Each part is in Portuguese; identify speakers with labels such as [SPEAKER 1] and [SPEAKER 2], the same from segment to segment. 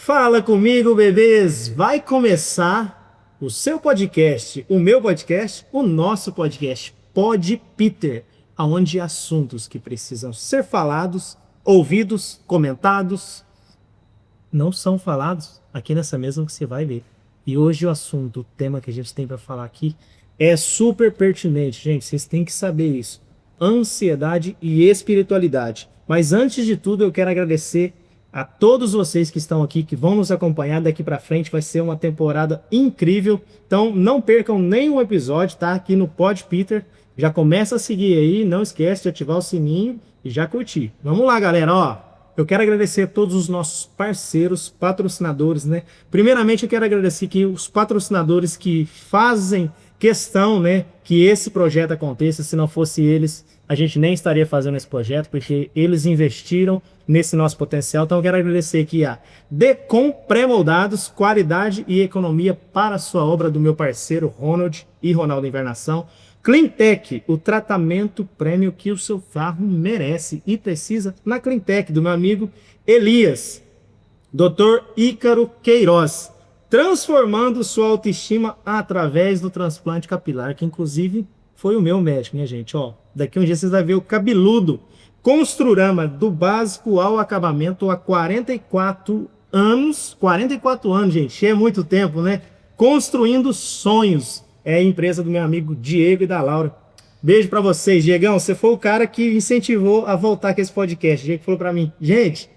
[SPEAKER 1] Fala comigo, bebês! Vai começar o seu podcast, o meu podcast, o nosso podcast, Pod Peter, onde assuntos que precisam ser falados, ouvidos, comentados, não são falados aqui nessa mesa que você vai ver. E hoje o assunto, o tema que a gente tem para falar aqui é super pertinente, gente, vocês têm que saber isso. Ansiedade e espiritualidade. Mas antes de tudo, eu quero agradecer a todos vocês que estão aqui, que vão nos acompanhar daqui para frente. Vai ser uma temporada incrível. Então não percam nenhum episódio, tá? Aqui no Pod Peter. Já começa a seguir aí, não esquece de ativar o sininho e já curtir. Vamos lá, galera, ó. Eu quero agradecer a todos os nossos parceiros, patrocinadores, né? Primeiramente, eu quero agradecer aqui os patrocinadores que fazem questão, né, que esse projeto aconteça. Se não fosse eles, a gente nem estaria fazendo esse projeto, porque eles investiram nesse nosso potencial. Então eu quero agradecer aqui a Decom Pré-Moldados, qualidade e economia para a sua obra, do meu parceiro Ronald e Ronaldo Envernação. Cleantech, o tratamento prêmio que o seu carro merece e precisa na Cleantech, do meu amigo Elias. Dr. Ícaro Queiroz, transformando sua autoestima através do transplante capilar, que inclusive foi o meu médico, minha gente. Ó, daqui um dia vocês vão ver o cabeludo. Construrama, do básico ao acabamento há 44 anos. 44 anos, gente, é muito tempo, né? Construindo sonhos. É a empresa do meu amigo Diego e da Laura. Beijo pra vocês. Diegão, você foi o cara que incentivou a voltar com esse podcast. O Diego falou pra mim, gente,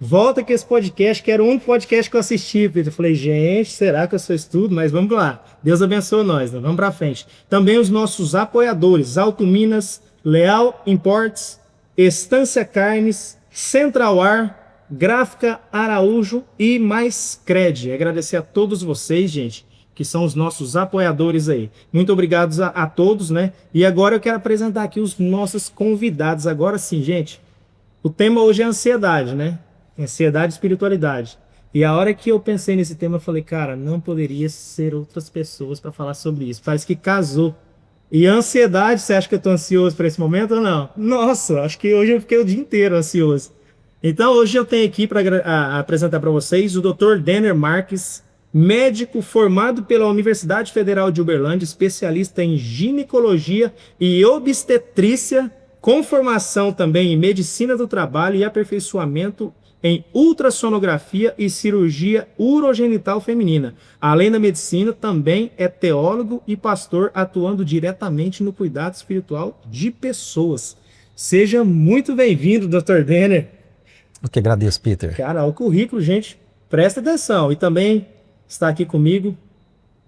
[SPEAKER 1] volta com esse podcast, que era o único podcast que eu assisti. Eu falei, gente, será que eu sou isso tudo? Mas vamos lá. Deus abençoe nós, né? Vamos pra frente. Também os nossos apoiadores, Alto Minas, Leal Imports, Estância Carnes, Central Ar, Gráfica Araújo e Mais Cred. Agradecer a todos vocês, gente, que são os nossos apoiadores aí. Muito obrigado a todos, né? E agora eu quero apresentar aqui os nossos convidados. Agora sim, gente, o tema hoje é ansiedade, né? Ansiedade e espiritualidade. E a hora que eu pensei nesse tema, eu falei, cara, não poderia ser outras pessoas para falar sobre isso. Parece que casou. E ansiedade, você acha que eu tô ansioso para esse momento ou não? Nossa, acho que hoje eu fiquei o dia inteiro ansioso. Então hoje eu tenho aqui para apresentar para vocês o Dr. Denner Marques, médico formado pela Universidade Federal de Uberlândia, especialista em ginecologia e obstetrícia, com formação também em medicina do trabalho e aperfeiçoamento em ultrassonografia e cirurgia urogenital feminina. Além da medicina, também é teólogo e pastor, atuando diretamente no cuidado espiritual de pessoas. Seja muito bem-vindo, Dr. Denner.
[SPEAKER 2] Eu que agradeço, Peter.
[SPEAKER 1] Cara, o currículo, gente, presta atenção. E também está aqui comigo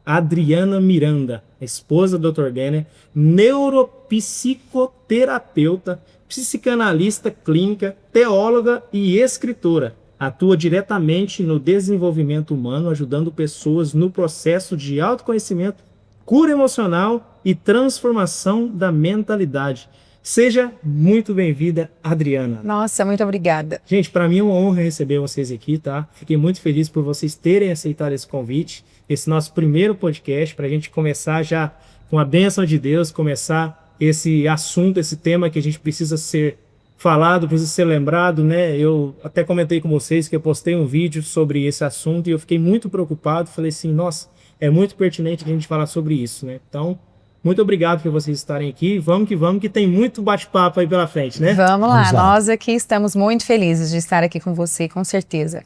[SPEAKER 1] Adriana Miranda, esposa do Dr. Denner, neuropsicoterapeuta, psicanalista clínica, teóloga e escritora. Atua diretamente no desenvolvimento humano, ajudando pessoas no processo de autoconhecimento, cura emocional e transformação da mentalidade. Seja muito bem-vinda, Adriana.
[SPEAKER 3] Nossa, muito obrigada.
[SPEAKER 1] Gente, para mim é uma honra receber vocês aqui, tá? Fiquei muito feliz por vocês terem aceitado esse convite, esse nosso primeiro podcast, para a gente começar já com a bênção de Deus, começar esse assunto, esse tema que a gente precisa ser falado, precisa ser lembrado, né? Eu até comentei com vocês que eu postei um vídeo sobre esse assunto e eu fiquei muito preocupado, falei assim, nossa, é muito pertinente a gente falar sobre isso, né? Então, muito obrigado por vocês estarem aqui. Vamos, que tem muito bate-papo aí pela frente, né?
[SPEAKER 3] Vamos lá, nós aqui estamos muito felizes de estar aqui com você, com certeza.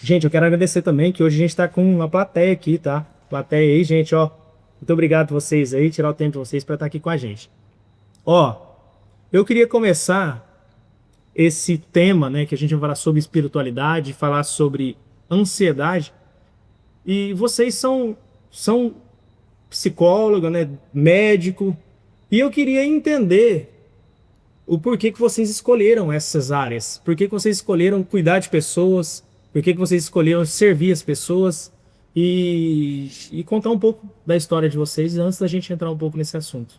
[SPEAKER 1] Gente, eu quero agradecer também que hoje a gente está com uma plateia aqui, tá? Plateia aí, gente, ó. Muito obrigado a vocês aí, tirar o tempo de vocês para estar aqui com a gente. Ó, eu queria começar esse tema, né, que a gente vai falar sobre espiritualidade, falar sobre ansiedade. E vocês são psicólogo, né, médico, e eu queria entender o porquê que vocês escolheram essas áreas, por que vocês escolheram cuidar de pessoas, por que vocês escolheram servir as pessoas e contar um pouco da história de vocês antes da gente entrar um pouco nesse assunto,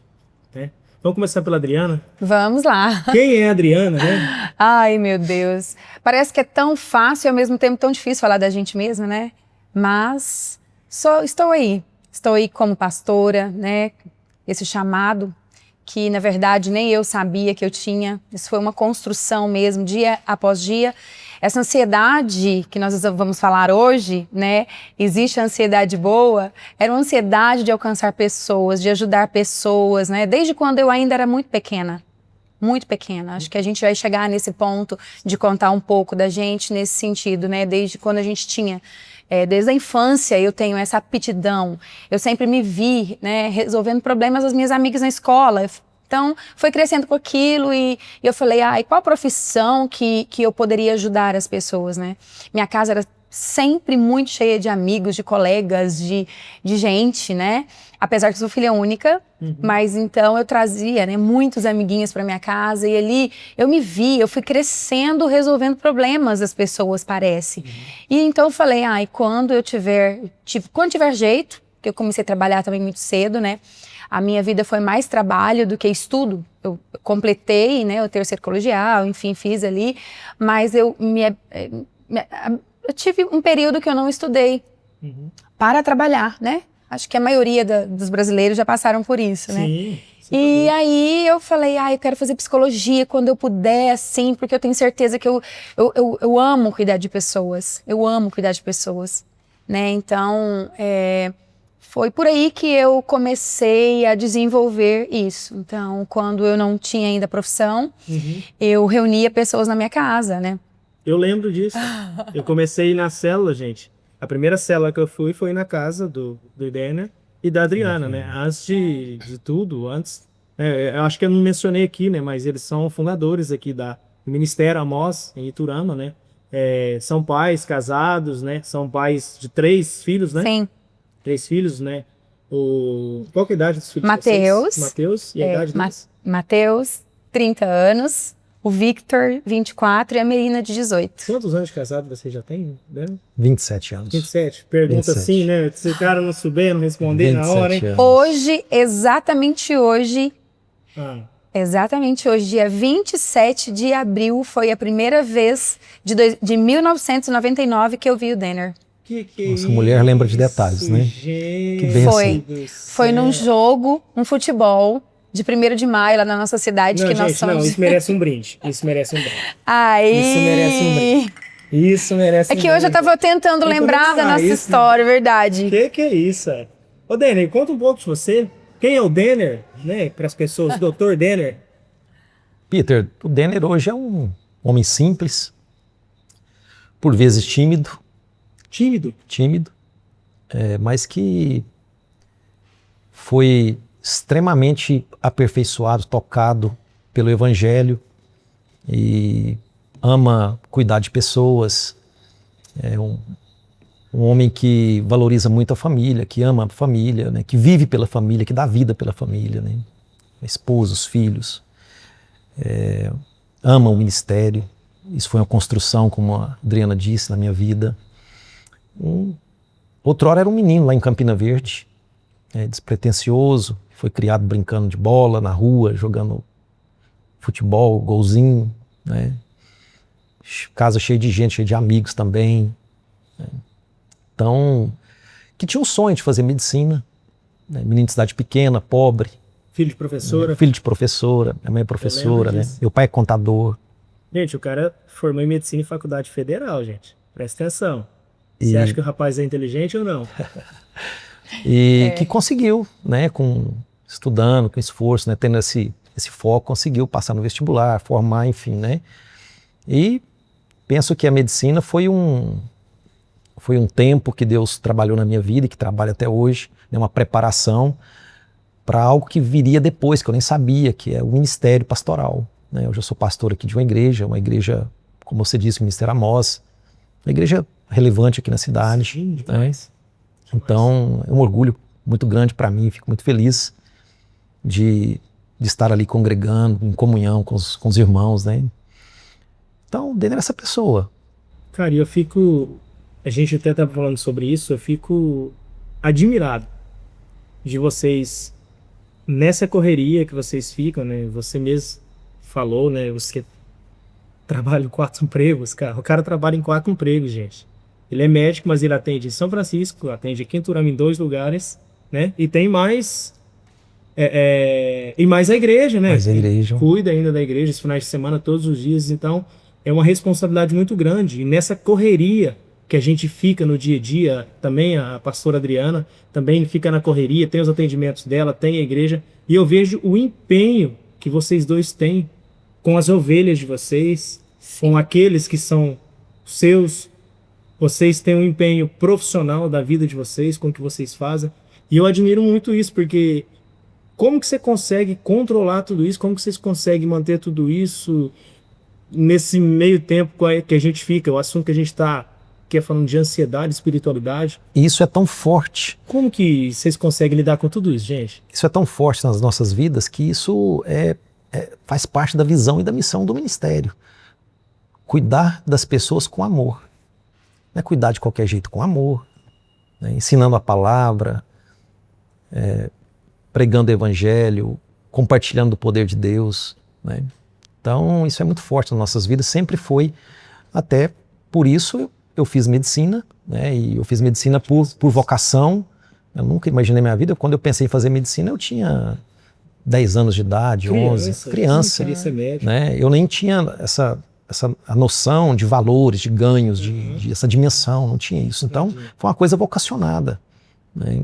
[SPEAKER 1] né? Vamos começar pela Adriana?
[SPEAKER 3] Vamos lá.
[SPEAKER 1] Quem é a Adriana, né?
[SPEAKER 3] Ai, meu Deus. Parece que é tão fácil e ao mesmo tempo tão difícil falar da gente mesma, né? Mas estou aí como pastora, né? Esse chamado que, na verdade, nem eu sabia que eu tinha. Isso foi uma construção mesmo, dia após dia. essa ansiedade que nós vamos falar hoje, né? Existe a ansiedade boa, era uma ansiedade de alcançar pessoas, de ajudar pessoas, né? Desde quando eu ainda era muito pequena. Muito pequena. Acho que a gente vai chegar nesse ponto de contar um pouco da gente nesse sentido, né? Desde quando a gente tinha, desde a infância eu tenho essa aptidão. Eu sempre me vi, né, resolvendo problemas das minhas amigas na escola. Então, foi crescendo com aquilo e eu falei, e qual a profissão que eu poderia ajudar as pessoas, né? Minha casa era sempre muito cheia de amigos, de colegas, de gente, né? Apesar que eu sou filha única, mas então eu trazia, né, muitos amiguinhos para minha casa e ali eu me vi, eu fui crescendo resolvendo problemas das pessoas, parece. E então eu falei, quando eu quando tiver jeito, que eu comecei a trabalhar também muito cedo, né? A minha vida foi mais trabalho do que estudo. Eu completei, né, o terceiro colegial, enfim, fiz ali, mas eu tive um período que eu não estudei para trabalhar, né? Acho que a maioria dos brasileiros já passaram por isso, né?
[SPEAKER 1] Sim.
[SPEAKER 3] E aí eu falei, eu quero fazer psicologia quando eu puder, assim, porque eu tenho certeza que eu amo cuidar de pessoas. Eu amo cuidar de pessoas, né? Então, foi por aí que eu comecei a desenvolver isso. Então, quando eu não tinha ainda profissão, eu reunia pessoas na minha casa, né?
[SPEAKER 1] Eu lembro disso. Eu comecei na célula, gente. A primeira célula que eu fui foi na casa do Denner e da Adriana, né? Antes de tudo, eu acho que eu não mencionei aqui, né? Mas eles são fundadores aqui do Ministério Amós, em Iturama, né? São pais casados, né? São pais de 3 filhos, né?
[SPEAKER 3] Sim.
[SPEAKER 1] 3 filhos, né? Qual que é a idade dos filhos?
[SPEAKER 3] Mateus.
[SPEAKER 1] Mateus. E a idade deles?
[SPEAKER 3] Mateus, 30 anos. O Victor, 24, e a Melina, de 18.
[SPEAKER 1] Quantos anos de casado você já tem, né?
[SPEAKER 2] 27 anos.
[SPEAKER 1] 27. Pergunta 27. Assim, né? Se o cara não souber, não responder na hora, hein?
[SPEAKER 2] Anos.
[SPEAKER 3] Hoje, exatamente hoje, dia 27 de abril, foi a primeira vez de 1999 que eu vi o Denner.
[SPEAKER 2] Nossa, mulher lembra de detalhes, né?
[SPEAKER 1] Gente,
[SPEAKER 2] que bem
[SPEAKER 3] foi num jogo, um futebol, de 1º de maio, lá na nossa cidade, que nós somos...
[SPEAKER 1] Não, isso merece um brinde. Isso merece um brinde.
[SPEAKER 3] Aí...
[SPEAKER 1] Isso merece um brinde. Isso merece um brinde.
[SPEAKER 3] É que hoje eu tava tentando lembrar da nossa história, verdade.
[SPEAKER 1] Que é isso? Ô, Denner, conta um pouco de você. Quem é o Denner, né? Para as pessoas, Dr. Denner.
[SPEAKER 2] Peter, o Denner hoje é um homem simples, por vezes tímido. Tímido, mas que foi extremamente aperfeiçoado, tocado pelo Evangelho e ama cuidar de pessoas. É um homem que valoriza muito a família, que ama a família, né? Que vive pela família, que dá vida pela família, né? A esposa, os filhos. Ama o ministério. Isso foi uma construção, como a Adriana disse, na minha vida. Outrora era um menino lá em Campina Verde, despretensioso, foi criado brincando de bola na rua, jogando futebol, golzinho, né? Casa cheia de gente, cheia de amigos também, né? Então, que tinha um sonho de fazer medicina, né? Menino de cidade pequena, pobre.
[SPEAKER 1] Filho de professora.
[SPEAKER 2] Filho de professora, minha mãe é professora, né? Meu pai é contador.
[SPEAKER 1] Gente, o cara formou em medicina em faculdade federal, gente. Presta atenção. Você acha que o rapaz é inteligente ou não?
[SPEAKER 2] E que conseguiu, né, estudando, com esforço, né, tendo esse foco, conseguiu passar no vestibular, formar, enfim, né? E penso que a medicina foi um tempo que Deus trabalhou na minha vida e que trabalha até hoje, né, uma preparação para algo que viria depois, que eu nem sabia, que é o ministério pastoral, né? Hoje eu sou pastor aqui de uma igreja, como você disse, o Ministério Amós, uma igreja relevante aqui na cidade.
[SPEAKER 1] Sim, demais.
[SPEAKER 2] Né? Então, é um orgulho muito grande para mim, fico muito feliz de estar ali congregando, em comunhão com os irmãos, né? Então, Denner é essa pessoa.
[SPEAKER 1] Cara, a gente até estava falando sobre isso, eu fico admirado de vocês, nessa correria que vocês ficam, né? Você mesmo falou, né? Você trabalha em 4 empregos, cara. O cara trabalha em 4 empregos, gente. Ele é médico, mas ele atende em São Francisco, atende aqui em Iturama, em 2 lugares, né? E tem mais... e mais a igreja, né?
[SPEAKER 2] Mais a igreja.
[SPEAKER 1] Cuida ainda da igreja, os finais de semana, todos os dias. Então, é uma responsabilidade muito grande. E nessa correria que a gente fica no dia a dia, também a pastora Adriana também fica na correria, tem os atendimentos dela, tem a igreja, e eu vejo o empenho que vocês dois têm com as ovelhas de vocês, com aqueles que são seus. Vocês têm um empenho profissional da vida de vocês, com o que vocês fazem, e eu admiro muito isso, porque como que você consegue controlar tudo isso, como que vocês conseguem manter tudo isso nesse meio tempo que a gente fica, o assunto que a gente está que é falando de ansiedade, espiritualidade.
[SPEAKER 2] E isso é tão forte.
[SPEAKER 1] Como que vocês conseguem lidar com tudo isso, gente?
[SPEAKER 2] Isso é tão forte nas nossas vidas que isso faz parte da visão e da missão do ministério. Cuidar das pessoas com amor. Não é cuidar de qualquer jeito, com amor. Né? Ensinando a palavra, pregando o evangelho, compartilhando o poder de Deus. Né? Então isso é muito forte nas nossas vidas, sempre foi. Até por isso eu fiz medicina, né? E eu fiz medicina por vocação. Eu nunca imaginei minha vida. Quando eu pensei em fazer medicina, eu tinha 10 anos de idade, 11, criança. Né? Eu nem tinha a noção de valores, de ganhos, de essa dimensão, não tinha isso. Então, foi uma coisa vocacionada. Né?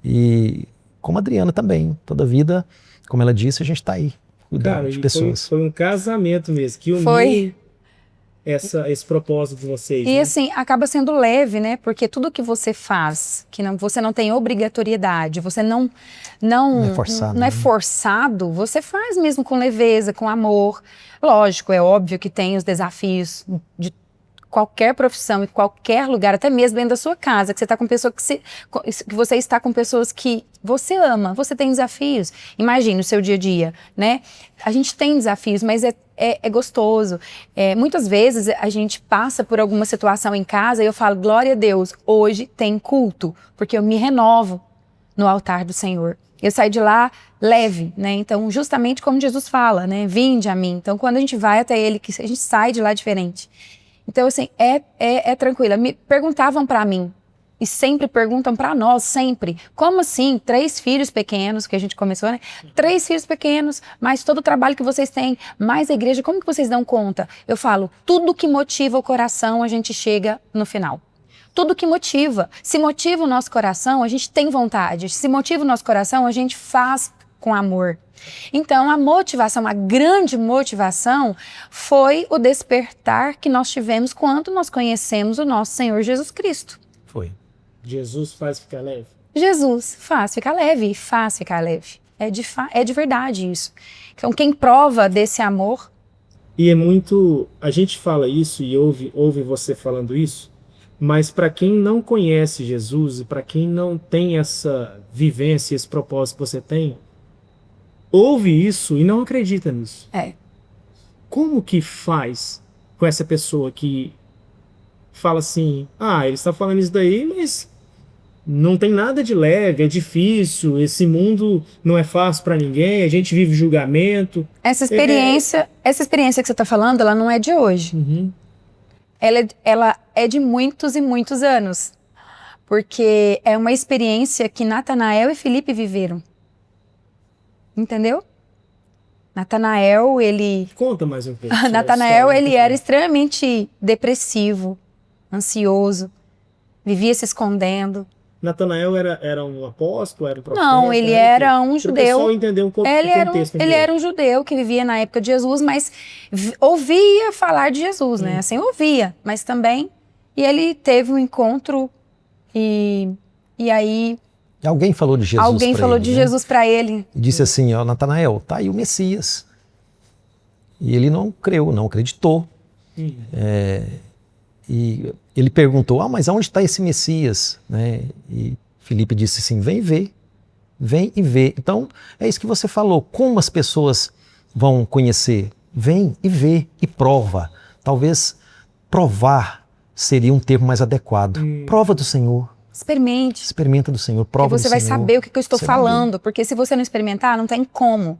[SPEAKER 2] E como a Adriana também, toda a vida, como ela disse, a gente está aí, cuidando de pessoas.
[SPEAKER 1] Foi um casamento mesmo, que uniu esse propósito de vocês.
[SPEAKER 3] E assim, acaba sendo leve, né? Porque tudo que você faz, você não tem obrigatoriedade, você não é forçado, você faz mesmo com leveza, com amor. Lógico, é óbvio que tem os desafios de qualquer profissão, em qualquer lugar, até mesmo dentro da sua casa, que você está com pessoas que você está com pessoas que você ama, você tem desafios. Imagine o seu dia a dia, né? A gente tem desafios, mas é gostoso. Muitas vezes a gente passa por alguma situação em casa e eu falo, glória a Deus, hoje tem culto, porque eu me renovo no altar do Senhor. Eu saio de lá leve, né? Então, justamente como Jesus fala, né? Vinde a mim. Então, quando a gente vai até Ele, a gente sai de lá diferente. Então, assim, é tranquila. Me perguntavam para mim, e sempre perguntam para nós, sempre, como assim, 3 filhos pequenos, que a gente começou, né? 3 filhos pequenos, mais todo o trabalho que vocês têm, mais a igreja, como que vocês dão conta? Eu falo, tudo que motiva o coração, a gente chega no final. Tudo que motiva. Se motiva o nosso coração, a gente tem vontade. Se motiva o nosso coração, a gente faz com amor. Então, a motivação, a grande motivação foi o despertar que nós tivemos quando nós conhecemos o nosso Senhor Jesus Cristo.
[SPEAKER 2] Foi.
[SPEAKER 1] Jesus faz ficar leve?
[SPEAKER 3] Jesus faz ficar leve e faz ficar leve. É de verdade isso. Então, quem prova desse amor...
[SPEAKER 1] E é muito... A gente fala isso e ouve você falando isso, mas para quem não conhece Jesus e para quem não tem essa vivência, esse propósito que você tem, ouve isso e não acredita nisso. Como que faz com essa pessoa que fala assim, ele está falando isso daí, mas não tem nada de leve, é difícil, esse mundo não é fácil para ninguém, a gente vive julgamento.
[SPEAKER 3] Essa experiência que você está falando, ela não é de hoje.
[SPEAKER 1] Uhum.
[SPEAKER 3] Ela é de muitos e muitos anos, porque é uma experiência que Natanael e Filipe viveram. Entendeu? Natanael, ele...
[SPEAKER 1] Conta mais um pouco.
[SPEAKER 3] Natanael, ele era extremamente depressivo, ansioso, vivia se escondendo.
[SPEAKER 1] Natanael era um apóstolo, era um profeta?
[SPEAKER 3] Não, ele era um judeu.
[SPEAKER 1] Só entender um pouco
[SPEAKER 3] ele era um judeu que vivia na época de Jesus, mas ouvia falar de Jesus, né? Assim, ouvia, mas também... E ele teve um encontro e aí...
[SPEAKER 2] Alguém falou de Jesus
[SPEAKER 3] Alguém falou de Jesus para ele.
[SPEAKER 2] E disse assim, Natanael, tá aí o Messias. E ele não creu, não acreditou. E ele perguntou, mas aonde está esse Messias? Né? E Filipe disse assim, vem e vê. Então, é isso que você falou. Como as pessoas vão conhecer? Vem e vê e prova. Talvez provar seria um termo mais adequado. Prova do Senhor.
[SPEAKER 3] Experimente.
[SPEAKER 2] Experimenta do Senhor, prova do Senhor.
[SPEAKER 3] E você vai saber o que eu estou falando, porque se você não experimentar, não tem como.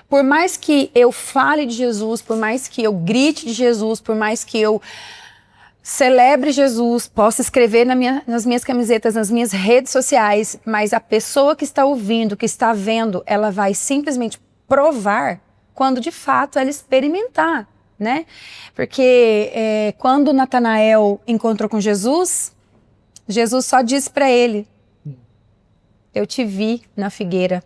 [SPEAKER 3] Por mais que eu fale de Jesus, por mais que eu grite de Jesus, por mais que eu celebre Jesus, possa escrever nas minhas camisetas, nas minhas redes sociais, mas a pessoa que está ouvindo, que está vendo, ela vai simplesmente provar quando de fato ela experimentar. né? Porque quando Natanael encontrou com Jesus, Jesus só disse para ele: eu te vi na figueira.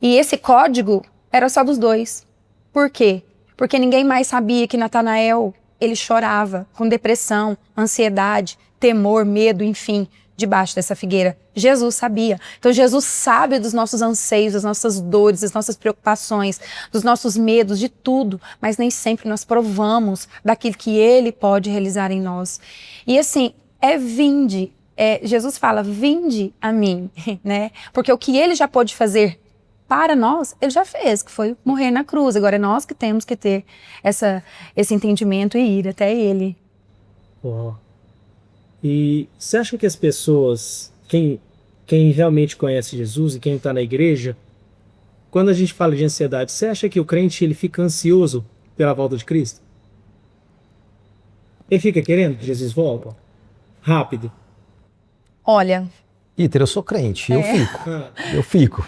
[SPEAKER 3] E esse código era só dos dois. Por quê? Porque ninguém mais sabia que Natanael, ele chorava com depressão, ansiedade, temor, medo, enfim, debaixo dessa figueira. Jesus sabia. Então Jesus sabe dos nossos anseios, das nossas dores, das nossas preocupações, dos nossos medos, de tudo, mas nem sempre nós provamos daquilo que Ele pode realizar em nós. E assim, vinde. Jesus fala, vinde a mim, né? Porque o que Ele já pôde fazer para nós, Ele já fez, que foi morrer na cruz. Agora é nós que temos que ter esse entendimento e ir até Ele.
[SPEAKER 1] Uau. E você acha que as pessoas, quem realmente conhece Jesus e quem está na igreja, quando a gente fala de ansiedade, você acha que o crente ele fica ansioso pela volta de Cristo? Ele fica querendo que Jesus volte? Rápido?
[SPEAKER 3] Olha...
[SPEAKER 2] Peter, eu sou crente, eu fico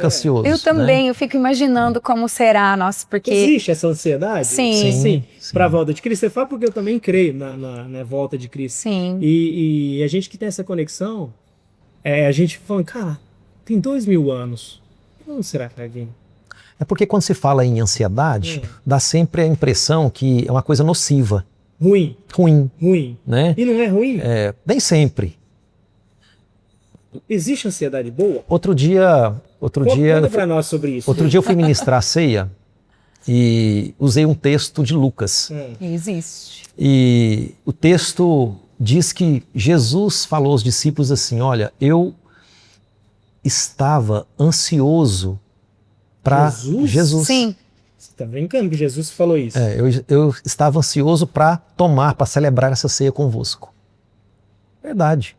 [SPEAKER 2] ansioso.
[SPEAKER 3] Eu também,
[SPEAKER 2] né?
[SPEAKER 3] Eu fico imaginando como será, nossa, porque...
[SPEAKER 1] Existe essa ansiedade?
[SPEAKER 3] Sim.
[SPEAKER 1] Para a volta de Cristo. Você fala porque eu também creio na volta de Cristo.
[SPEAKER 3] Sim.
[SPEAKER 1] E a gente que tem essa conexão, a gente fala, cara, tem 2000 anos. Não será que vai vir?
[SPEAKER 2] É porque quando se fala em ansiedade, dá sempre a impressão que é uma coisa nociva.
[SPEAKER 1] Ruim.
[SPEAKER 2] Né?
[SPEAKER 1] E não é ruim?
[SPEAKER 2] Nem sempre.
[SPEAKER 1] Existe ansiedade boa?
[SPEAKER 2] Outro dia...
[SPEAKER 1] Conta para nós sobre isso.
[SPEAKER 2] Outro dia eu fui ministrar a ceia e usei um texto de Lucas.
[SPEAKER 3] Existe.
[SPEAKER 2] E o texto diz que Jesus falou aos discípulos assim, olha, eu estava ansioso para Jesus.
[SPEAKER 3] Sim.
[SPEAKER 1] Você está brincando que Jesus falou isso?
[SPEAKER 2] Eu estava ansioso para celebrar essa ceia convosco. Verdade.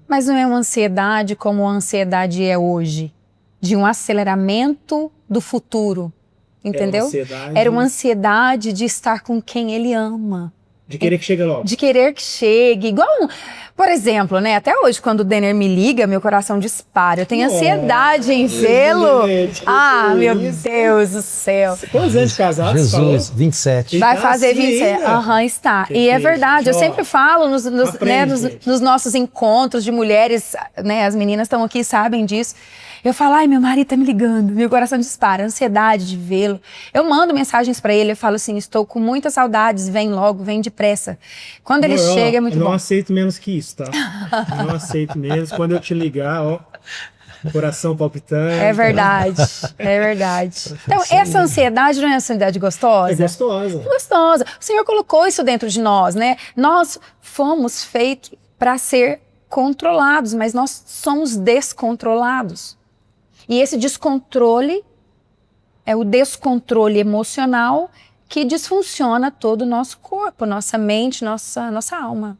[SPEAKER 3] Mas não é uma ansiedade como a ansiedade é hoje, de um aceleramento do futuro, entendeu? Era uma ansiedade de estar com quem ele ama.
[SPEAKER 1] De querer que chegue logo.
[SPEAKER 3] De querer que chegue. Igual, por exemplo, né? Até hoje, quando o Denner me liga, meu coração dispara. Eu tenho ansiedade em vê-lo. Meu Deus do céu.
[SPEAKER 1] Quantos anos de casado?
[SPEAKER 2] Jesus, 27.
[SPEAKER 3] Vai fazer 27. Está. E é verdade. Eu sempre falo nos nossos encontros de mulheres, né? As meninas estão aqui, sabem disso. Eu falo, ai, meu marido tá me ligando, meu coração dispara, ansiedade de vê-lo. Eu mando mensagens pra ele, eu falo assim, estou com muitas saudades, vem logo, vem depressa. Quando ele chega é muito bom.
[SPEAKER 1] Eu não aceito menos que isso, tá? Não aceito mesmo. Quando eu te ligar, coração palpitando.
[SPEAKER 3] É verdade. Então, essa ansiedade não é uma ansiedade gostosa?
[SPEAKER 1] É gostosa.
[SPEAKER 3] É gostosa. O Senhor colocou isso dentro de nós, né? Nós fomos feitos para ser controlados, mas nós somos descontrolados. E esse descontrole é o descontrole emocional que disfunciona todo o nosso corpo, nossa mente, nossa alma.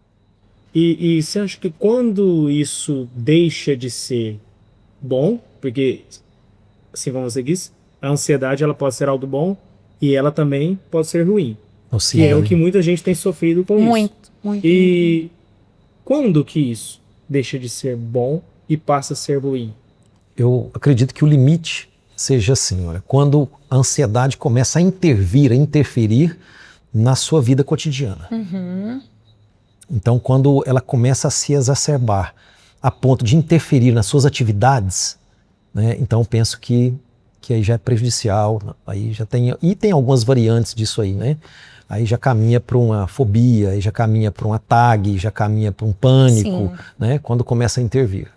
[SPEAKER 1] E você acha que quando isso deixa de ser bom, porque, assim vamos seguir, a ansiedade ela pode ser algo bom e ela também pode ser ruim. Que é o que muita gente tem sofrido com isso.
[SPEAKER 3] Muito.
[SPEAKER 1] E quando que isso deixa de ser bom e passa a ser ruim?
[SPEAKER 2] Eu acredito que o limite seja assim, olha, quando a ansiedade começa a interferir na sua vida cotidiana. Então, quando ela começa a se exacerbar a ponto de interferir nas suas atividades, né, então penso que aí já é prejudicial, aí já tem, e tem algumas variantes disso aí, né? Aí já caminha para uma fobia, aí já caminha para um ataque, já caminha para um pânico, né? Quando começa a intervir.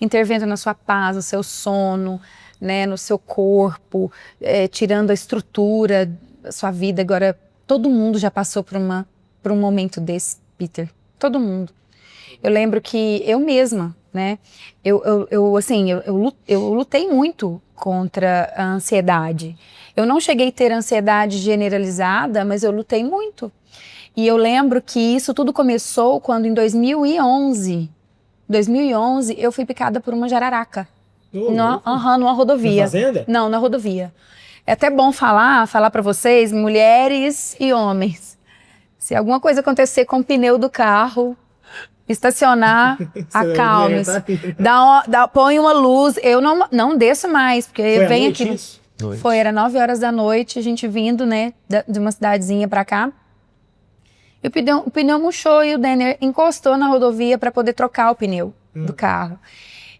[SPEAKER 3] Intervendo na sua paz, no seu sono, né, no seu corpo, tirando a estrutura da sua vida. Agora, todo mundo já passou por um momento desse, Peter. Todo mundo. Eu lembro que eu mesma, né, eu lutei muito contra a ansiedade. Eu não cheguei a ter ansiedade generalizada, mas eu lutei muito. E eu lembro que isso tudo começou quando em 2011 eu fui picada por uma jararaca. Numa rodovia.
[SPEAKER 1] Na fazenda?
[SPEAKER 3] Não, na rodovia. É até bom falar para vocês, mulheres e homens. Se alguma coisa acontecer com o pneu do carro, estacionar, acalme-se. Põe uma luz. Eu não desço mais, porque vem aqui.
[SPEAKER 2] Noite.
[SPEAKER 3] Era 9 horas da noite, a gente vindo, né, de uma cidadezinha pra cá. E o pneu murchou e o Denner encostou na rodovia pra poder trocar o pneu do carro.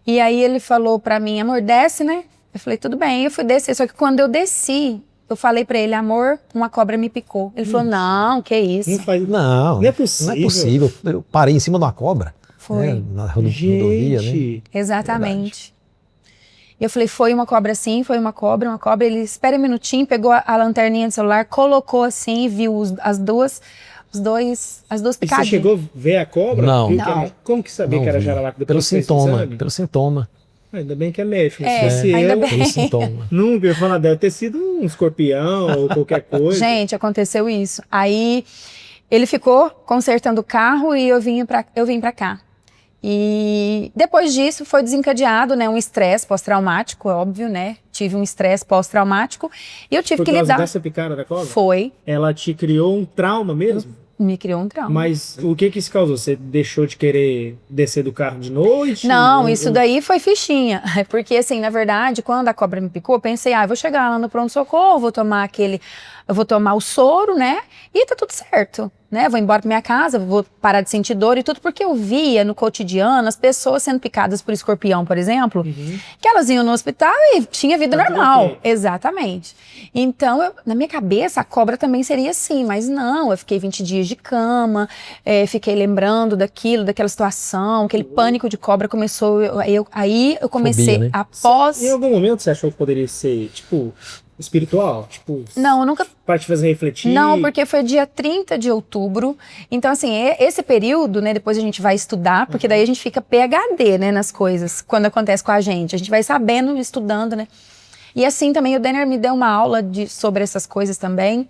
[SPEAKER 3] E aí ele falou pra mim, amor, desce, né? Eu falei, tudo bem. Eu fui descer, só que quando eu desci, eu falei pra ele, amor, uma cobra me picou. Ele falou, não, que isso.
[SPEAKER 2] Não é possível. Eu parei em cima de uma cobra.
[SPEAKER 3] Foi.
[SPEAKER 2] Né? Na rodovia, né?
[SPEAKER 3] Exatamente. E eu falei, foi uma cobra sim, foi uma cobra. Ele, espera um minutinho, pegou a lanterninha do celular, colocou assim e viu as duas
[SPEAKER 1] E
[SPEAKER 3] picadinhas.
[SPEAKER 1] você chegou a ver a cobra?
[SPEAKER 2] Não.
[SPEAKER 1] Viu que era- como que sabia que era jararaca?
[SPEAKER 2] Pelo
[SPEAKER 1] Depois fez
[SPEAKER 2] sintoma.
[SPEAKER 1] exame?
[SPEAKER 2] Pelo sintoma.
[SPEAKER 1] Ainda bem que é médico.
[SPEAKER 3] É,
[SPEAKER 1] Se fosse
[SPEAKER 3] ainda
[SPEAKER 1] eu,
[SPEAKER 3] bem.
[SPEAKER 2] Pelo sintoma.
[SPEAKER 1] nunca ia falar, deve ter sido um escorpião ou qualquer coisa.
[SPEAKER 3] Gente, aconteceu isso. Aí ele ficou consertando o carro e eu vim pra cá. E depois disso foi desencadeado, né, um estresse pós-traumático, óbvio, né? Tive um estresse pós-traumático e eu tive
[SPEAKER 1] Por
[SPEAKER 3] que
[SPEAKER 1] causa
[SPEAKER 3] lidar.
[SPEAKER 1] dessa picada da cobra?
[SPEAKER 3] Foi,
[SPEAKER 1] Ela te criou um trauma mesmo?
[SPEAKER 3] me criou um trauma.
[SPEAKER 1] Mas o que isso causou? Você deixou de querer descer do carro de noite?
[SPEAKER 3] Não,
[SPEAKER 1] Ou-
[SPEAKER 3] isso daí foi fichinha. Porque, assim, na verdade, quando a cobra me picou, eu pensei, eu vou chegar lá no pronto-socorro, eu vou tomar o soro, né? E tá tudo certo, né? Vou embora pra minha casa, vou parar de sentir dor e tudo, porque eu via no cotidiano as pessoas sendo picadas por escorpião, por exemplo, que elas iam no hospital e tinha vida
[SPEAKER 1] Tá tudo
[SPEAKER 3] normal.
[SPEAKER 1] ok.
[SPEAKER 3] Exatamente. Então, na minha cabeça, a cobra também seria assim, mas não, eu fiquei 20 dias de cama, fiquei lembrando daquela situação, aquele pânico de cobra começou, aí eu comecei,
[SPEAKER 2] Fobia, né?
[SPEAKER 3] após...
[SPEAKER 1] Em algum momento você achou que poderia ser, tipo, espiritual? Tipo,
[SPEAKER 3] Não, eu nunca...
[SPEAKER 1] pra te fazer refletir?
[SPEAKER 3] Não, porque foi dia 30 de outubro. Então, assim, esse período, né, depois a gente vai estudar, porque daí a gente fica PhD, né, nas coisas, quando acontece com a gente. A gente vai sabendo, estudando, né. E assim também o Denner me deu uma aula sobre essas coisas também.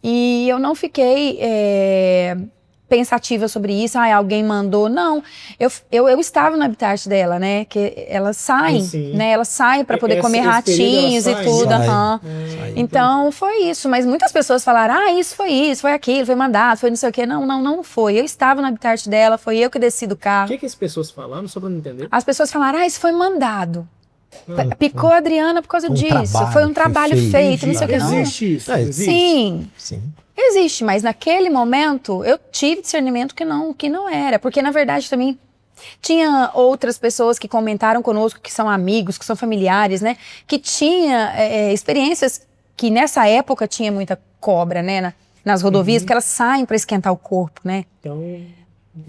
[SPEAKER 3] E eu não fiquei pensativa sobre isso. Alguém mandou. Não, eu estava no habitat dela, né, que elas saem,
[SPEAKER 1] Sim.
[SPEAKER 3] né, elas saem para poder comer
[SPEAKER 1] esse período
[SPEAKER 3] ratinhos
[SPEAKER 1] elas
[SPEAKER 3] e
[SPEAKER 1] saem?
[SPEAKER 3] tudo.
[SPEAKER 2] Saem.
[SPEAKER 3] aham. Então, foi isso. Mas muitas pessoas falaram, isso, foi aquilo, foi mandado, foi não sei o quê. Não foi. Eu estava no habitat dela, foi eu que desci do
[SPEAKER 1] O
[SPEAKER 3] carro.
[SPEAKER 1] que as pessoas falaram, só pra não entender?
[SPEAKER 3] As pessoas falaram, isso foi mandado. Picou a Adriana por causa
[SPEAKER 2] Um
[SPEAKER 3] disso.
[SPEAKER 2] trabalho
[SPEAKER 3] Foi um
[SPEAKER 2] que
[SPEAKER 3] trabalho
[SPEAKER 2] foi
[SPEAKER 3] feito, não sei o que. Não.
[SPEAKER 1] Existe isso?
[SPEAKER 2] É,
[SPEAKER 1] Existe?
[SPEAKER 3] Sim,
[SPEAKER 2] Sim.
[SPEAKER 3] existe. Mas naquele momento, eu tive discernimento que não era. Porque, na verdade, também... Tinha outras pessoas que comentaram conosco, que são amigos, que são familiares, né? Que tinha experiências que nessa época tinha muita cobra, né? Nas rodovias, que elas saem para esquentar o corpo, né?
[SPEAKER 1] Então,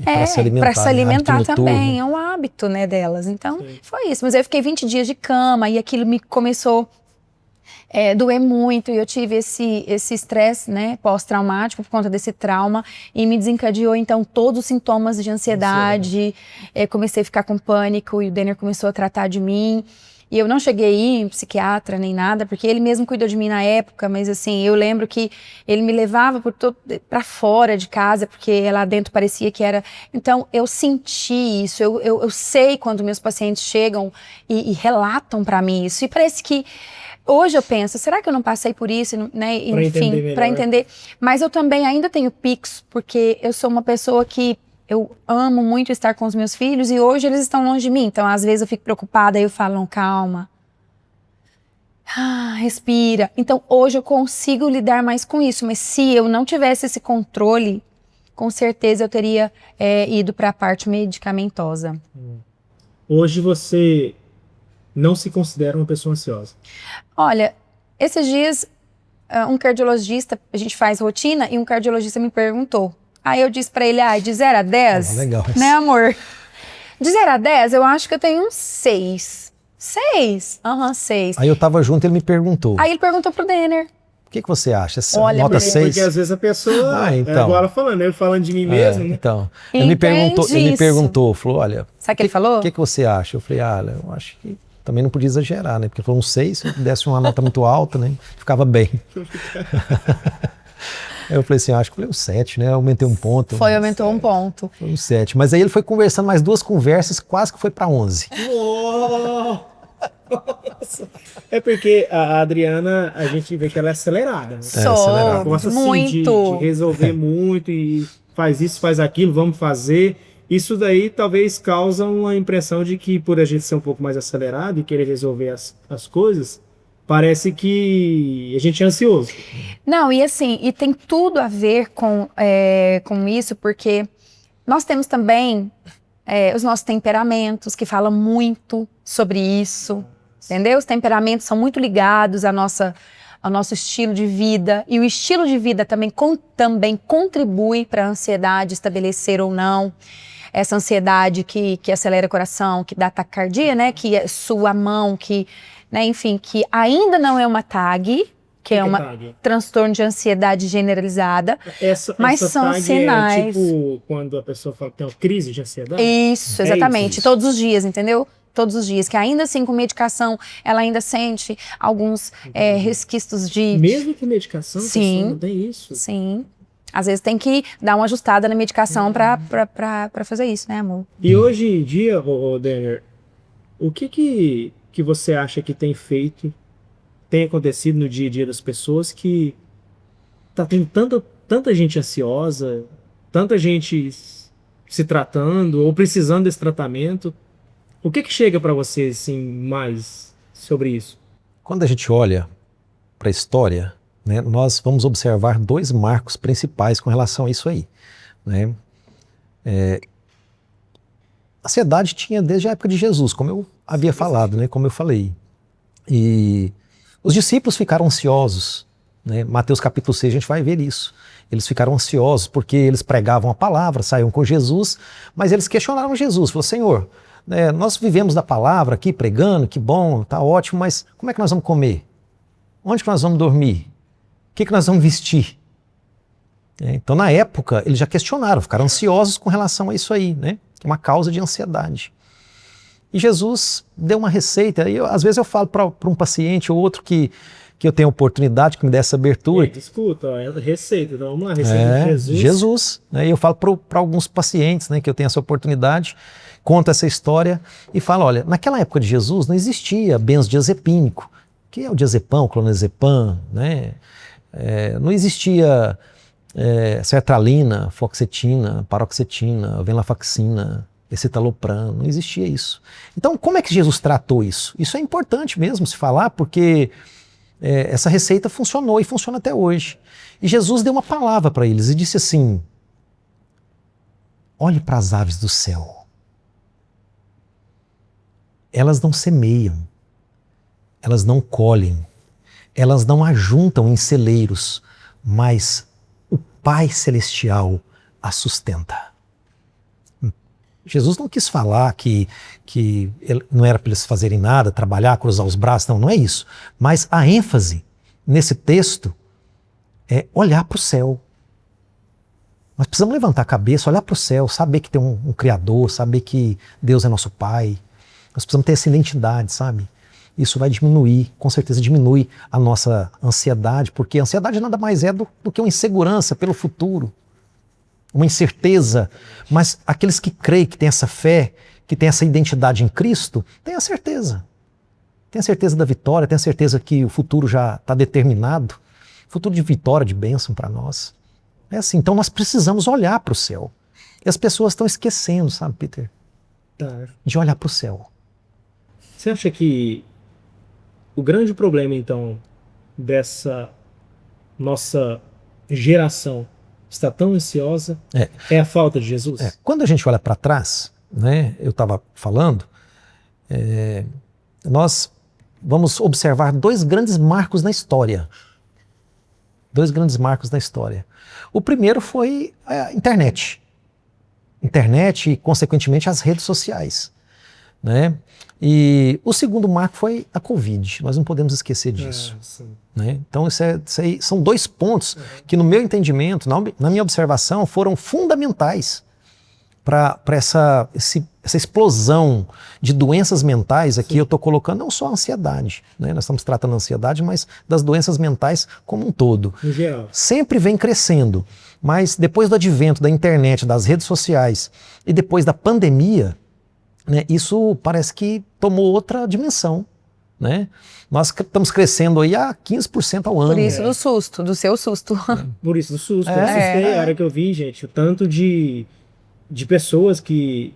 [SPEAKER 2] Pra se alimentar,
[SPEAKER 3] para se
[SPEAKER 2] né?
[SPEAKER 3] alimentar
[SPEAKER 2] Hábito
[SPEAKER 3] também,
[SPEAKER 2] noturno.
[SPEAKER 3] é um hábito, né, delas. Então, foi isso. Mas eu fiquei 20 dias de cama e aquilo me começou doer muito. E eu tive esse estresse, né, pós-traumático por conta desse trauma e me desencadeou, então, todos os sintomas de ansiedade. Comecei a ficar com pânico e o Denner começou a tratar de mim. E eu não cheguei a ir em psiquiatra nem nada, porque ele mesmo cuidou de mim na época, mas assim, eu lembro que ele me levava para fora de casa, porque lá dentro parecia que era... Então, eu senti isso, eu sei quando meus pacientes chegam e relatam para mim isso, e parece que hoje eu penso, será que eu não passei por isso, né?
[SPEAKER 1] Pra entender
[SPEAKER 3] Enfim,
[SPEAKER 1] melhor.
[SPEAKER 3] para entender. Mas eu também ainda tenho picos, porque eu sou uma pessoa que eu amo muito estar com os meus filhos e hoje eles estão longe de mim. Então, às vezes eu fico preocupada e eu falo, não, calma. Respira. Então, hoje eu consigo lidar mais com isso. Mas se eu não tivesse esse controle, com certeza eu teria ido para a parte medicamentosa.
[SPEAKER 1] hoje você não se considera uma pessoa ansiosa?
[SPEAKER 3] Olha, esses dias, um cardiologista, a gente faz rotina, e um cardiologista me perguntou. Aí eu disse pra ele, de 0 a 10,
[SPEAKER 2] legal isso.
[SPEAKER 3] né, amor? De 0 a 10, eu acho que eu tenho uns 6. 6? 6.
[SPEAKER 2] Aí eu tava junto e ele me perguntou,
[SPEAKER 3] Aí ele perguntou pro Denner.
[SPEAKER 2] o que você acha? Essa
[SPEAKER 3] Olha,
[SPEAKER 2] nota
[SPEAKER 3] porque-
[SPEAKER 2] 6?
[SPEAKER 1] Porque às vezes a pessoa,
[SPEAKER 2] então.
[SPEAKER 1] igual ela falando, eu falando de mim mesmo, né?
[SPEAKER 2] Então, ele me
[SPEAKER 3] Entende
[SPEAKER 2] perguntou,
[SPEAKER 3] isso.
[SPEAKER 2] falou, olha,
[SPEAKER 3] Sabe o que ele falou?
[SPEAKER 2] o que você acha? Eu falei, eu acho que também não podia exagerar, né? Porque foi um 6, se eu desse uma nota muito alta, né? Ficava bem. Aí eu falei assim, acho que foi um 7, né? Aumentei um ponto.
[SPEAKER 3] Aumentou um ponto.
[SPEAKER 2] Foi um 7. Mas aí ele foi conversando mais 2 conversas, quase que foi para 11.
[SPEAKER 1] Nossa! É porque a Adriana, a gente vê que ela é acelerada. Né?
[SPEAKER 2] acelerada.
[SPEAKER 1] Ela gosta assim,
[SPEAKER 3] Muito.
[SPEAKER 1] de resolver muito e faz isso, faz aquilo, vamos fazer. Isso daí talvez causa uma impressão de que por a gente ser um pouco mais acelerado e querer resolver as coisas, parece que a gente é ansioso.
[SPEAKER 3] Não, e assim, e tem tudo a ver com isso, porque nós temos também os nossos temperamentos, que falam muito sobre isso, entendeu? Os temperamentos são muito ligados ao nosso estilo de vida, e o estilo de vida também contribui para a ansiedade estabelecer ou não. Essa ansiedade que acelera o coração, que dá taquicardia, né? Que sua a mão, que, né? Enfim, que ainda não é uma TAG, que é uma
[SPEAKER 1] TAG?
[SPEAKER 3] Transtorno de ansiedade generalizada, mas
[SPEAKER 1] essa
[SPEAKER 3] são
[SPEAKER 1] TAG
[SPEAKER 3] sinais.
[SPEAKER 1] É tipo quando a pessoa fala que tem uma crise de ansiedade?
[SPEAKER 3] Isso, exatamente.
[SPEAKER 1] Isso.
[SPEAKER 3] Todos os dias, entendeu? Todos os dias, que ainda assim com medicação ela ainda sente alguns resquícios de...
[SPEAKER 1] Mesmo com medicação,
[SPEAKER 3] Sim,
[SPEAKER 1] a pessoa tem isso?
[SPEAKER 3] Sim. Às vezes tem que dar uma ajustada na medicação pra fazer isso, né, amor?
[SPEAKER 1] E hoje em dia, Denner, o que você acha que tem acontecido no dia a dia das pessoas que tá tendo tanta gente ansiosa, tanta gente se tratando ou precisando desse tratamento? O que chega para você, assim, mais sobre isso?
[SPEAKER 2] Quando a gente olha para a história, né, nós vamos observar dois marcos principais com relação a isso aí, né? A ansiedade tinha desde a época de Jesus, como eu havia falado, né, como eu falei. E os discípulos ficaram ansiosos, né? Mateus capítulo 6 a gente vai ver isso. Eles ficaram ansiosos porque eles pregavam a palavra, saíam com Jesus, mas eles questionaram Jesus, falaram: Senhor, nós vivemos da palavra aqui pregando, que bom, tá ótimo, mas como é que nós vamos comer? Onde que nós vamos dormir? O que nós vamos vestir? Então, na época, eles já questionaram, ficaram ansiosos com relação a isso aí, né? Uma causa de ansiedade. E Jesus deu uma receita, e às vezes eu falo para um paciente ou outro que eu tenho a oportunidade, que me dê essa abertura.
[SPEAKER 1] Escuta, receita, então vamos lá, receita de Jesus.
[SPEAKER 2] Jesus, né? E eu falo para alguns pacientes, né, que eu tenho essa oportunidade, conto essa história e falo: olha, naquela época de Jesus não existia benzodiazepínico, que é o diazepam, clonazepam, né? Não existia sertralina, fluoxetina, paroxetina, venlafaxina, escitalopram, não existia isso. Então, como é que Jesus tratou isso? Isso é importante mesmo se falar, porque essa receita funcionou e funciona até hoje. E Jesus deu uma palavra para eles e disse assim: olhe para as aves do céu. Elas não semeiam, elas não colhem, elas não ajuntam em celeiros, mas o Pai Celestial as sustenta. Jesus não quis falar que não era para eles fazerem nada, trabalhar, cruzar os braços, não é isso. Mas a ênfase nesse texto é olhar para o céu. Nós precisamos levantar a cabeça, olhar para o céu, saber que tem um Criador, saber que Deus é nosso Pai. Nós precisamos ter essa identidade, sabe? Isso vai diminuir, com certeza diminui a nossa ansiedade, porque a ansiedade nada mais é do que uma insegurança pelo futuro, uma incerteza. Mas aqueles que creem, que têm essa fé, que têm essa identidade em Cristo, têm a certeza. Tem a certeza da vitória, tem a certeza que o futuro já está determinado, futuro de vitória, de bênção para nós. É assim, então nós precisamos olhar para o céu. E as pessoas estão esquecendo, sabe, Peter?
[SPEAKER 1] Tá.
[SPEAKER 2] De olhar para o céu.
[SPEAKER 1] Você acha que o grande problema, então, dessa nossa geração está tão ansiosa é a falta de Jesus?
[SPEAKER 2] Quando a gente olha para trás, né, eu estava falando, nós vamos observar dois grandes marcos na história. Dois grandes marcos na história. O primeiro foi a internet. Internet e, consequentemente, as redes sociais. Né? E o segundo marco foi a Covid. Nós não podemos esquecer disso. Né? Então, isso aí são dois pontos que, no meu entendimento, na minha observação, foram fundamentais para essa explosão de doenças mentais. Aqui eu estou colocando não só a ansiedade, né? Nós estamos tratando a ansiedade, mas das doenças mentais como um todo.
[SPEAKER 1] Em geral.
[SPEAKER 2] Sempre vem crescendo, mas depois do advento da internet, das redes sociais e depois da pandemia, né, isso parece que tomou outra dimensão. Né? Nós estamos crescendo aí a 15% ao ano.
[SPEAKER 3] Por isso do susto, do seu susto.
[SPEAKER 1] Por isso do susto. Eu assustei a hora que eu vi, gente, o tanto de pessoas que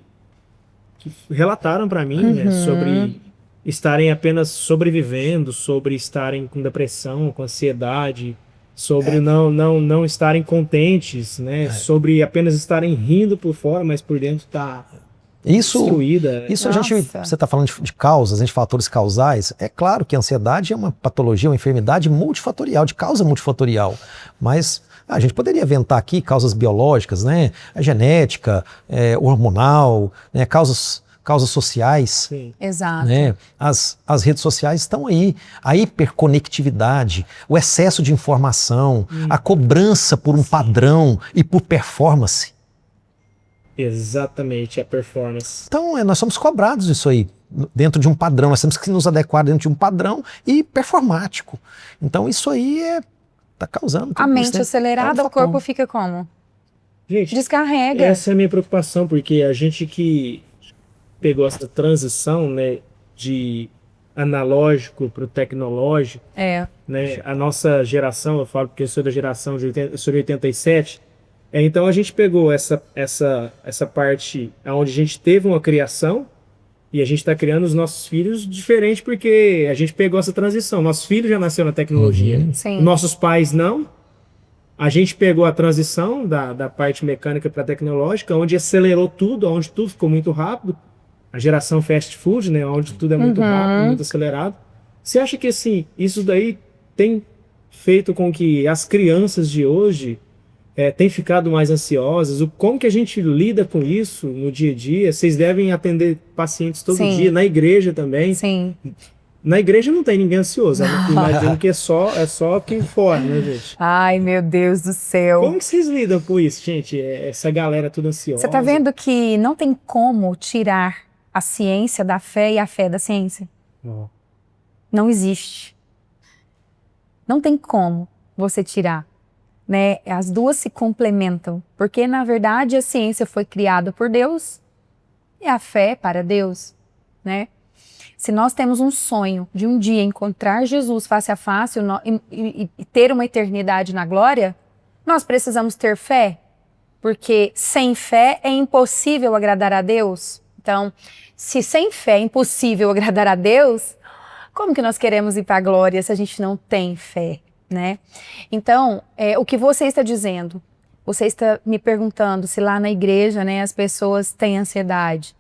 [SPEAKER 1] relataram para mim, né, sobre estarem apenas sobrevivendo, sobre estarem com depressão, com ansiedade, sobre não estarem contentes, né? Sobre apenas estarem rindo por fora, mas por dentro tá destruída.
[SPEAKER 2] Isso você está falando de causas, de fatores causais. É claro que a ansiedade é uma patologia, uma enfermidade multifatorial, de causa multifatorial, mas a gente poderia aventar aqui causas biológicas, né? A genética, hormonal, né? Causas sociais.
[SPEAKER 1] Sim.
[SPEAKER 3] Exato.
[SPEAKER 2] Né? As redes sociais estão aí, a hiperconectividade, o excesso de informação, a cobrança por um padrão e por performance.
[SPEAKER 1] Exatamente, a performance.
[SPEAKER 2] Então, nós somos cobrados disso aí, dentro de um padrão, nós temos que nos adequar dentro de um padrão e performático. Então, isso aí está causando...
[SPEAKER 3] A mente acelerada, o corpo fica como?
[SPEAKER 1] Gente,
[SPEAKER 3] descarrega.
[SPEAKER 1] Essa é a minha preocupação, porque a gente que pegou essa transição, né, de analógico para o tecnológico, né, a nossa geração, eu falo porque eu sou da geração eu sou de 87, então a gente pegou essa parte onde a gente teve uma criação e a gente está criando os nossos filhos diferente porque a gente pegou essa transição. Nosso filho já nasceu na tecnologia, nossos pais não. A gente pegou a transição da parte mecânica para a tecnológica, onde acelerou tudo, onde tudo ficou muito rápido. A geração fast food, né, onde tudo é muito rápido, muito acelerado. Você acha que assim, isso daí tem feito com que as crianças de hoje têm ficado mais ansiosas? Como que a gente lida com isso no dia a dia? Vocês devem atender pacientes todo dia, na igreja também.
[SPEAKER 3] Sim.
[SPEAKER 1] Na igreja não tem ninguém ansioso, imagino que é só quem fora, né, gente?
[SPEAKER 3] Ai, meu Deus do céu.
[SPEAKER 1] Como que vocês lidam com isso, gente? Essa galera toda ansiosa.
[SPEAKER 3] Você tá vendo que não tem como tirar a ciência da fé e a fé da ciência? Não existe. Não tem como você tirar, né? As duas se complementam, porque na verdade a ciência foi criada por Deus e a fé é para Deus, né? Se nós temos um sonho de um dia encontrar Jesus face a face e ter uma eternidade na glória, nós precisamos ter fé, porque sem fé é impossível agradar a Deus. Então, se sem fé é impossível agradar a Deus, como que nós queremos ir para a glória se a gente não tem fé, né? Então, o que você está dizendo? Você está me perguntando se lá na igreja, né, as pessoas têm ansiedade.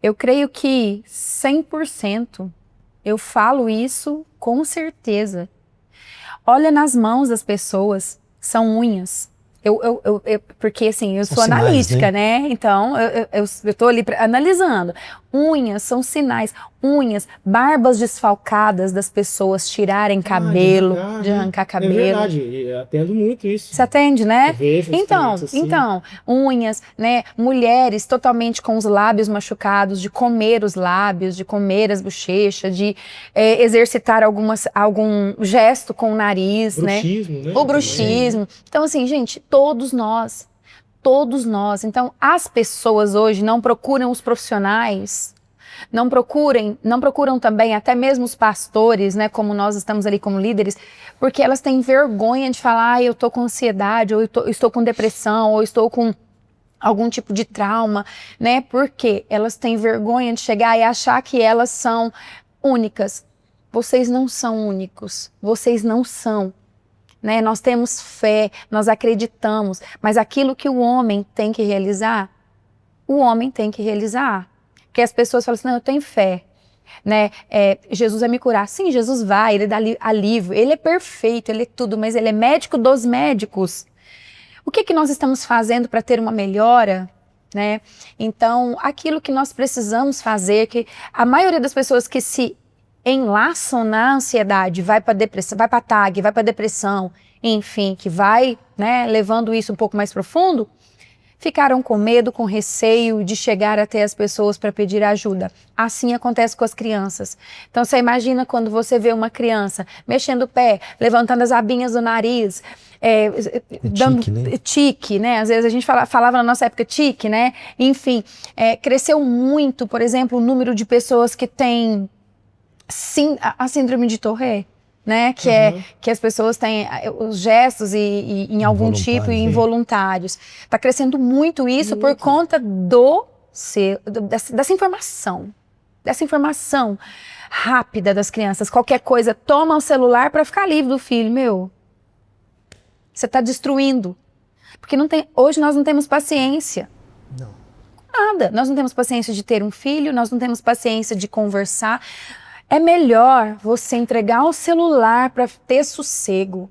[SPEAKER 3] Eu creio que 100% eu falo isso com certeza. Olha nas mãos das pessoas, são unhas. Porque assim, eu sou
[SPEAKER 2] sinais,
[SPEAKER 3] analítica, né? Então, eu tô ali analisando. Unhas são sinais. Unhas, barbas desfalcadas das pessoas tirarem cabelo, de arrancar cabelo.
[SPEAKER 1] É verdade, eu atendo muito isso.
[SPEAKER 3] Você atende, né?
[SPEAKER 1] Eu vejo
[SPEAKER 3] Então, unhas, né? Mulheres totalmente com os lábios machucados, de comer os lábios, de comer as bochechas, de exercitar algum gesto com o nariz,
[SPEAKER 1] bruxismo, né?
[SPEAKER 3] O bruxismo. Então, assim, gente, todos nós. Então, as pessoas hoje não procuram os profissionais, não procuram também até mesmo os pastores, né, como nós estamos ali como líderes, porque elas têm vergonha de falar, eu estou com ansiedade, ou eu estou com depressão, ou estou com algum tipo de trauma, né, porque elas têm vergonha de chegar e achar que elas são únicas. Vocês não são únicos, vocês não são. Né? Nós temos fé, nós acreditamos, mas aquilo que o homem tem que realizar, o homem tem que realizar. Porque as pessoas falam assim, não, eu tenho fé, né? Jesus vai me curar. Sim, Jesus vai, ele dá alívio, ele é perfeito, ele é tudo, mas ele é médico dos médicos. O que nós estamos fazendo para ter uma melhora? Né? Então, aquilo que nós precisamos fazer, que a maioria das pessoas que se enlaçam na ansiedade, vai para depressão, vai para TAG, vai para depressão, enfim, que vai, né, levando isso um pouco mais profundo, ficaram com medo, com receio de chegar até as pessoas para pedir ajuda. Assim acontece com as crianças. Então você imagina quando você vê uma criança mexendo o pé, levantando as abinhas do nariz, dando tique, né? Às vezes a gente falava na nossa época tique, né? Enfim, cresceu muito, por exemplo, o número de pessoas que têm a síndrome de Tourette, né? Que as pessoas têm os gestos e em algum tipo involuntários. Está crescendo muito isso por conta dessa informação. dessa informação rápida das crianças. Qualquer coisa, toma o celular para ficar livre do filho. Meu, você está destruindo. Porque hoje nós não temos paciência.
[SPEAKER 1] Não.
[SPEAKER 3] Nada. Nós não temos paciência de ter um filho, nós não temos paciência de conversar. É melhor você entregar o celular para ter sossego.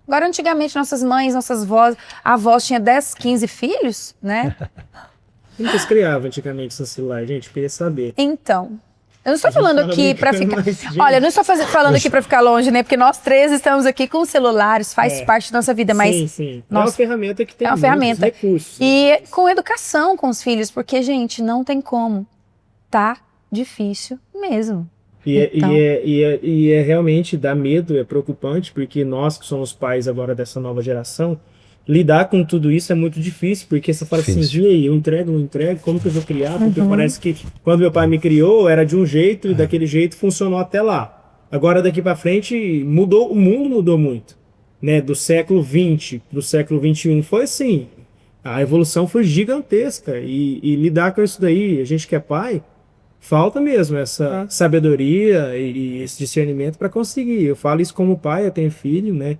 [SPEAKER 3] Agora, antigamente, nossas mães, nossas avós tinham 10, 15 filhos, né?
[SPEAKER 1] Como vocês criavam antigamente seu celular, gente? Eu queria saber.
[SPEAKER 3] Então, eu não estou falando aqui para ficar...
[SPEAKER 1] Mas,
[SPEAKER 3] Olha, eu não estou falando aqui para ficar longe, né? Porque nós três estamos aqui com celulares, faz parte da nossa vida, mas...
[SPEAKER 1] Sim. É
[SPEAKER 3] Nossa,
[SPEAKER 1] uma ferramenta que tem
[SPEAKER 3] é uma ferramenta.
[SPEAKER 1] recursos.
[SPEAKER 3] E com educação com os filhos, porque, gente, não tem como. Tá difícil mesmo.
[SPEAKER 1] E é realmente dá medo, é preocupante, porque nós que somos pais agora dessa nova geração, lidar com tudo isso é muito difícil, porque você fala assim, e aí, eu entrego, não entrego, como que eu vou criar? Porque parece que quando meu pai me criou, era de um jeito, e daquele jeito funcionou até lá. Agora, daqui para frente, o mundo mudou muito, né? Do século XX pro século XXI foi assim, a evolução foi gigantesca, e lidar com isso daí, a gente que é pai, falta mesmo essa sabedoria e esse discernimento para conseguir. Eu falo isso como pai, eu tenho filho, né?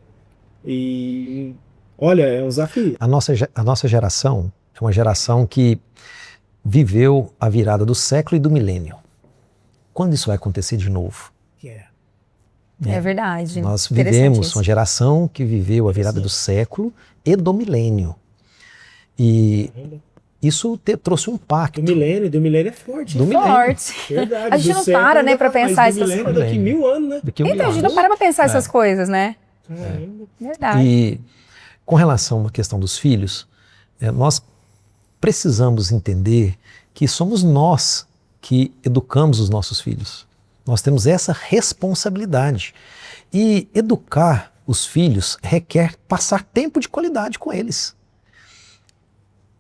[SPEAKER 1] E olha, é um desafio.
[SPEAKER 2] A nossa geração é uma geração que viveu a virada do século e do milênio. Quando isso vai acontecer de novo?
[SPEAKER 3] É verdade.
[SPEAKER 2] Nós vivemos uma geração que viveu a virada do século e do milênio. E isso trouxe um impacto.
[SPEAKER 1] Do milênio é forte.
[SPEAKER 3] Verdade. A gente não para, né, para pensar essas coisas.
[SPEAKER 1] Daqui 1000 anos, né?
[SPEAKER 3] Então, a gente não para para pensar essas coisas, né? Verdade.
[SPEAKER 2] E com relação à questão dos filhos, nós precisamos entender que somos nós que educamos os nossos filhos. Nós temos essa responsabilidade. E educar os filhos requer passar tempo de qualidade com eles.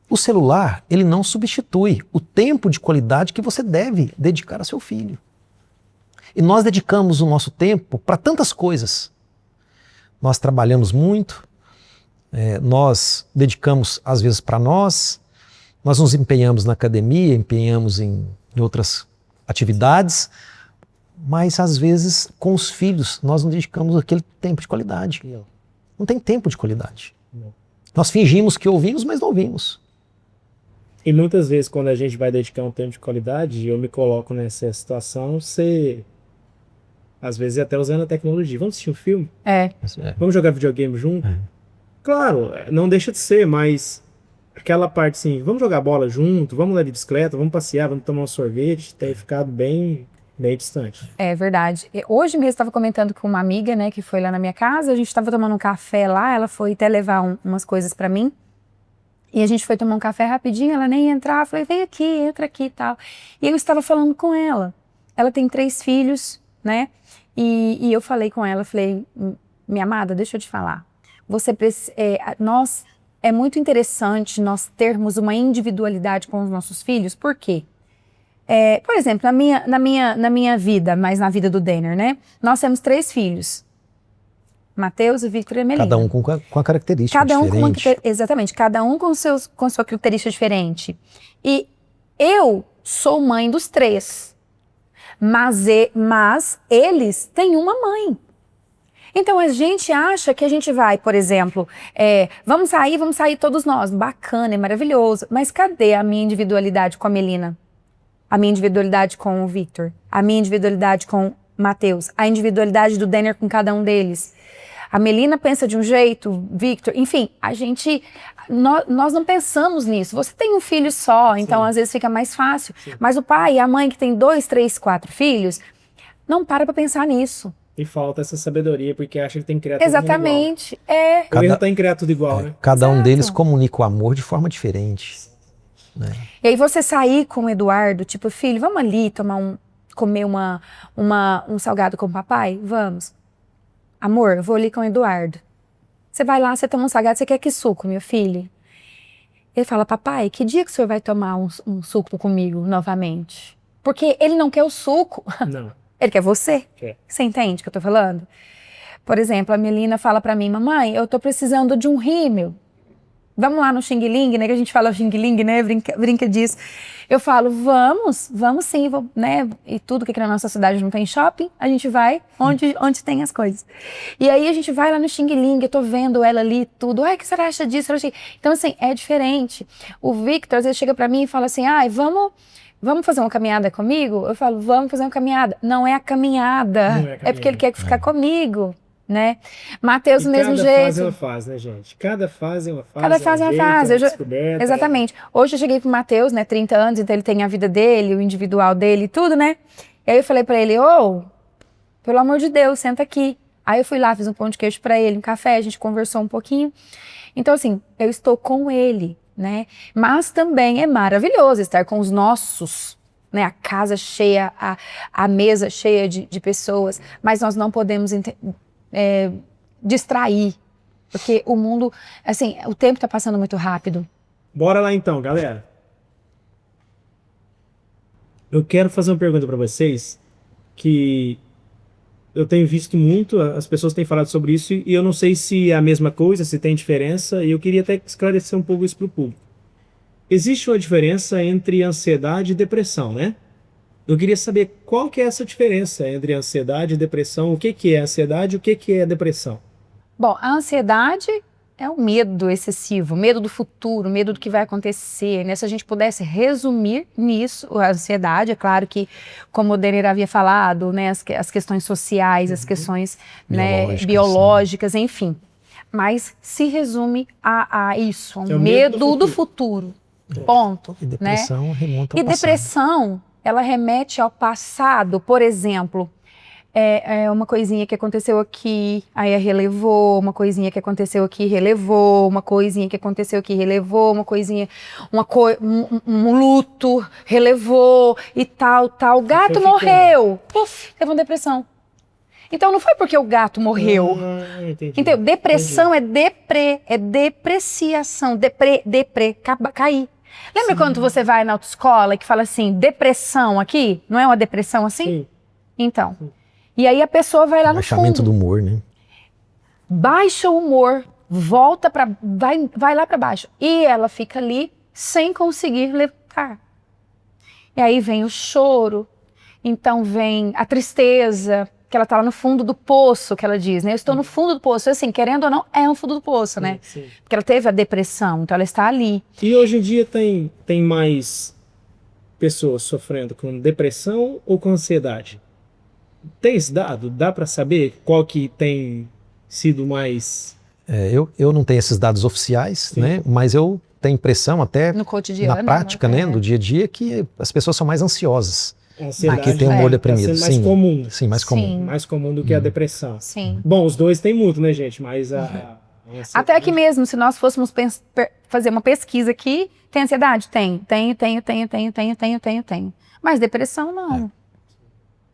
[SPEAKER 2] O celular, ele não substitui o tempo de qualidade que você deve dedicar a seu filho. E nós dedicamos o nosso tempo para tantas coisas. Nós trabalhamos muito, nós dedicamos às vezes para nós nos empenhamos na academia, empenhamos em outras atividades, mas às vezes com os filhos nós não dedicamos aquele tempo de qualidade. Não tem tempo de qualidade. Nós fingimos que ouvimos, mas não ouvimos.
[SPEAKER 1] E muitas vezes, quando a gente vai dedicar um tempo de qualidade, eu me coloco nessa situação, às vezes até usando a tecnologia. Vamos assistir um filme? Vamos jogar videogame junto? Claro, não deixa de ser, mas aquela parte assim, vamos jogar bola junto, vamos andar de bicicleta, vamos passear, vamos tomar um sorvete, tem ficado bem distante.
[SPEAKER 3] É verdade. Hoje mesmo estava comentando com uma amiga, né, que foi lá na minha casa, a gente estava tomando um café lá, ela foi até levar umas coisas para mim. E a gente foi tomar um café rapidinho, ela nem ia entrar, eu falei, vem aqui, entra aqui e tal. E eu estava falando com ela. Ela tem 3 filhos, né? E eu falei com ela, falei, minha amada, deixa eu te falar. É muito interessante nós termos uma individualidade com os nossos filhos, por quê? Por exemplo, na minha vida, mas na vida do Denner, né? Nós temos 3 filhos. Mateus, Victor e Melina.
[SPEAKER 2] Cada um com a característica diferente.
[SPEAKER 3] Exatamente, cada um com sua característica diferente. E eu sou mãe dos 3, mas eles têm uma mãe. Então a gente acha que a gente vai, por exemplo, vamos sair todos nós, bacana, é maravilhoso, mas cadê a minha individualidade com a Melina? A minha individualidade com o Victor? A minha individualidade com o Mateus? A individualidade do Denner com cada um deles? A Melina pensa de um jeito, Victor, enfim, nós não pensamos nisso. Você tem um filho só, então às vezes fica mais fácil. Sim. Mas o pai e a mãe que tem 2, 3, 4 filhos, não para pensar nisso.
[SPEAKER 1] E falta essa sabedoria, porque acha que tem que criar tudo igual.
[SPEAKER 3] Exatamente.
[SPEAKER 1] O erro tá em criar tudo igual, né?
[SPEAKER 2] Cada um deles comunica o amor de forma diferente. Né?
[SPEAKER 3] E aí você sair com o Eduardo, tipo, filho, vamos ali comer um salgado com o papai? Vamos. Amor, eu vou ali com o Eduardo. Você vai lá, você toma um salgado, você quer que suco, meu filho? Ele fala, papai, que dia que o senhor vai tomar um suco comigo novamente? Porque ele não quer o suco.
[SPEAKER 1] Não.
[SPEAKER 3] Ele quer você. Você entende o que eu tô falando? Por exemplo, a Melina fala pra mim, mamãe, eu tô precisando de um rímel. vamos lá no Xing Ling, né? Que a gente fala Xing Ling, né? Brinca disso. Eu falo, vamos sim, né? E tudo que aqui na nossa cidade não tem shopping, a gente vai onde tem as coisas. E aí a gente vai lá no Xing Ling, eu tô vendo ela ali, tudo. Ai, o que você acha disso? Então, assim, é diferente. O Victor, às vezes, chega pra mim e fala assim, vamos fazer uma caminhada comigo? Eu falo, vamos fazer uma caminhada. Não é a caminhada, é porque ele quer ficar comigo, né? Mateus, do mesmo jeito.
[SPEAKER 1] Cada fase é uma fase, né, gente? Cada fase é uma fase.
[SPEAKER 3] Cada fase é uma fase. Exatamente. Hoje eu cheguei pro Mateus, né, 30 anos, então ele tem a vida dele, o individual dele e tudo, né? E aí eu falei pra ele, pelo amor de Deus, senta aqui. Aí eu fui lá, fiz um pão de queijo pra ele, um café, a gente conversou um pouquinho. Então, assim, eu estou com ele, né? Mas também é maravilhoso estar com os nossos, né? A casa cheia, a mesa cheia de pessoas, mas nós não podemos distrair, porque o mundo, assim, o tempo está passando muito rápido.
[SPEAKER 1] Bora lá então, galera. Eu quero fazer uma pergunta para vocês que eu tenho visto muito, as pessoas têm falado sobre isso e eu não sei se é a mesma coisa, se tem diferença, e eu queria até esclarecer um pouco isso para o público. Existe uma diferença entre ansiedade e depressão, né? Eu queria saber qual que é essa diferença entre ansiedade e depressão, o que que é ansiedade e o que que é depressão.
[SPEAKER 3] Bom, a ansiedade é o medo excessivo, medo do futuro, medo do que vai acontecer, né? Se a gente pudesse resumir nisso, a ansiedade, é claro que, como o Denner havia falado, né, as questões sociais, as questões, né, biológicas, enfim. Mas se resume a isso, a um medo do futuro. Ponto.
[SPEAKER 2] E depressão, né? Remonta ao
[SPEAKER 3] passado. E depressão, ela remete ao passado. Por exemplo, uma coisinha que aconteceu aqui, aí relevou, uma coisinha que aconteceu aqui, relevou, uma coisinha que aconteceu aqui, relevou, uma coisinha, um luto, relevou e tal. O gato morreu, puf, teve uma depressão. Então não foi porque o gato morreu. Entendeu? Depressão é depreciação, cair. Lembra quando você vai na autoescola e que fala assim, depressão aqui? Não é uma depressão assim?
[SPEAKER 1] Sim.
[SPEAKER 3] Então. E aí a pessoa vai lá no fundo.
[SPEAKER 2] Baixamento do humor, né?
[SPEAKER 3] Baixa o humor, volta vai lá para baixo. E ela fica ali sem conseguir levantar. E aí vem o choro, então vem a tristeza, que ela tá lá no fundo do poço, que ela diz, né? Eu estou no fundo do poço. Assim, querendo ou não, é um fundo do poço, né?
[SPEAKER 1] Sim.
[SPEAKER 3] Porque ela teve a depressão, então ela está ali.
[SPEAKER 1] E hoje em dia tem mais pessoas sofrendo com depressão ou com ansiedade? Tem esse dado? Dá para saber qual que tem sido mais...
[SPEAKER 2] Eu não tenho esses dados oficiais, né? Mas eu tenho impressão até
[SPEAKER 3] no cotidiano,
[SPEAKER 2] na prática, né? No dia a dia, que as pessoas são mais ansiosas.
[SPEAKER 1] Ansiedade
[SPEAKER 2] que tem um humor deprimido.
[SPEAKER 1] Tá mais comum.
[SPEAKER 2] Sim, mais comum.
[SPEAKER 3] Sim.
[SPEAKER 1] Mais comum do que a depressão.
[SPEAKER 3] Sim.
[SPEAKER 1] Bom, os dois têm muito, né, gente? Mas
[SPEAKER 3] até aqui mesmo, se nós fôssemos fazer uma pesquisa aqui, tem ansiedade? Tenho. Mas depressão, não.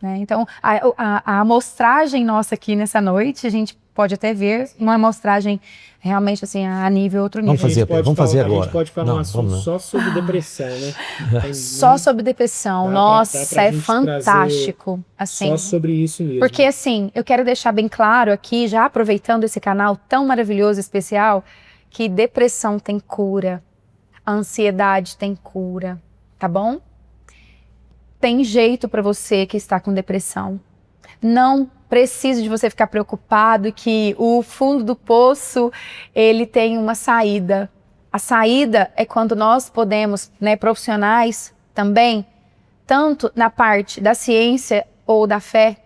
[SPEAKER 3] Né? Então, a amostragem nossa aqui nessa noite, a gente pode até ver uma amostragem realmente assim, a nível outro nível.
[SPEAKER 2] Vamos fazer agora.
[SPEAKER 1] A gente pode falar um assunto só sobre depressão, né?
[SPEAKER 3] Só sobre depressão. Nossa, é fantástico. Assim,
[SPEAKER 1] só sobre isso mesmo.
[SPEAKER 3] Porque assim, eu quero deixar bem claro aqui, já aproveitando esse canal tão maravilhoso, especial, que depressão tem cura, ansiedade tem cura, tá bom? Tem jeito para você que está com depressão. Não precisa de você ficar preocupado que o fundo do poço, ele tem uma saída. A saída é quando nós podemos, né, profissionais também, tanto na parte da ciência ou da fé,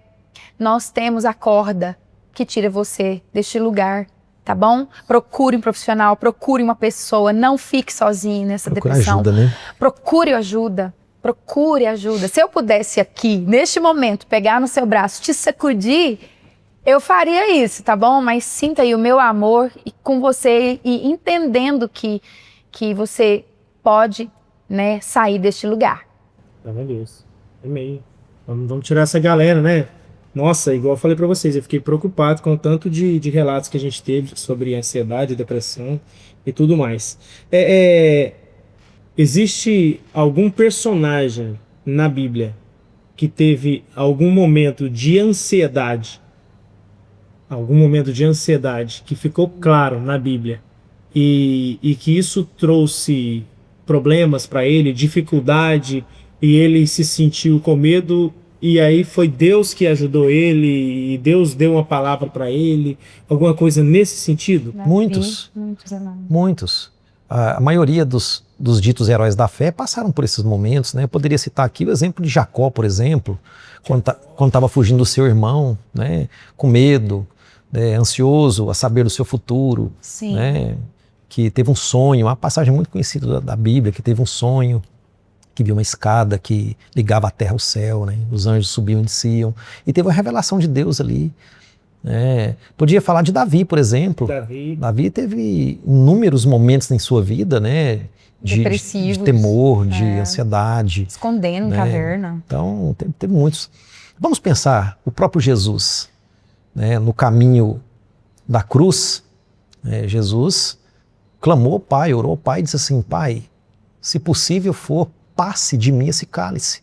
[SPEAKER 3] nós temos a corda que tira você deste lugar, tá bom? Procure um profissional, procure uma pessoa, não fique sozinho nessa depressão.
[SPEAKER 2] Ajuda, né?
[SPEAKER 3] Procure ajuda. Procure ajuda. Se eu pudesse aqui, neste momento, pegar no seu braço, te sacudir, eu faria isso, tá bom? Mas sinta aí o meu amor com você e entendendo que você pode, né, sair deste lugar.
[SPEAKER 1] Maravilhoso. Amei. Vamos tirar essa galera, né? Nossa, igual eu falei pra vocês, eu fiquei preocupado com o tanto de relatos que a gente teve sobre ansiedade, depressão e tudo mais. Existe algum personagem na Bíblia que teve algum momento de ansiedade? Algum momento de ansiedade que ficou claro na Bíblia e que isso trouxe problemas para ele, dificuldade, e ele se sentiu com medo, e aí foi Deus que ajudou ele, e Deus deu uma palavra para ele, alguma coisa nesse sentido?
[SPEAKER 2] Muitos. Muitos. A maioria dos ditos heróis da fé passaram por esses momentos, né? Eu poderia citar aqui o exemplo de Jacó, por exemplo, quando estava fugindo do seu irmão, né? Com medo, né? Ansioso a saber do seu futuro, né? Que teve um sonho, uma passagem muito conhecida da Bíblia, que teve um sonho, que viu uma escada que ligava a terra ao céu, né? Os anjos subiam e desciam, e teve uma revelação de Deus ali. Podia falar de Davi, por exemplo. Davi teve inúmeros momentos em sua vida, né? De temor, de ansiedade.
[SPEAKER 3] Escondendo em caverna.
[SPEAKER 2] Então, teve muitos. Vamos pensar o próprio Jesus, né? No caminho da cruz, Jesus clamou ao Pai, orou ao Pai e disse assim: Pai, se possível for, passe de mim esse cálice.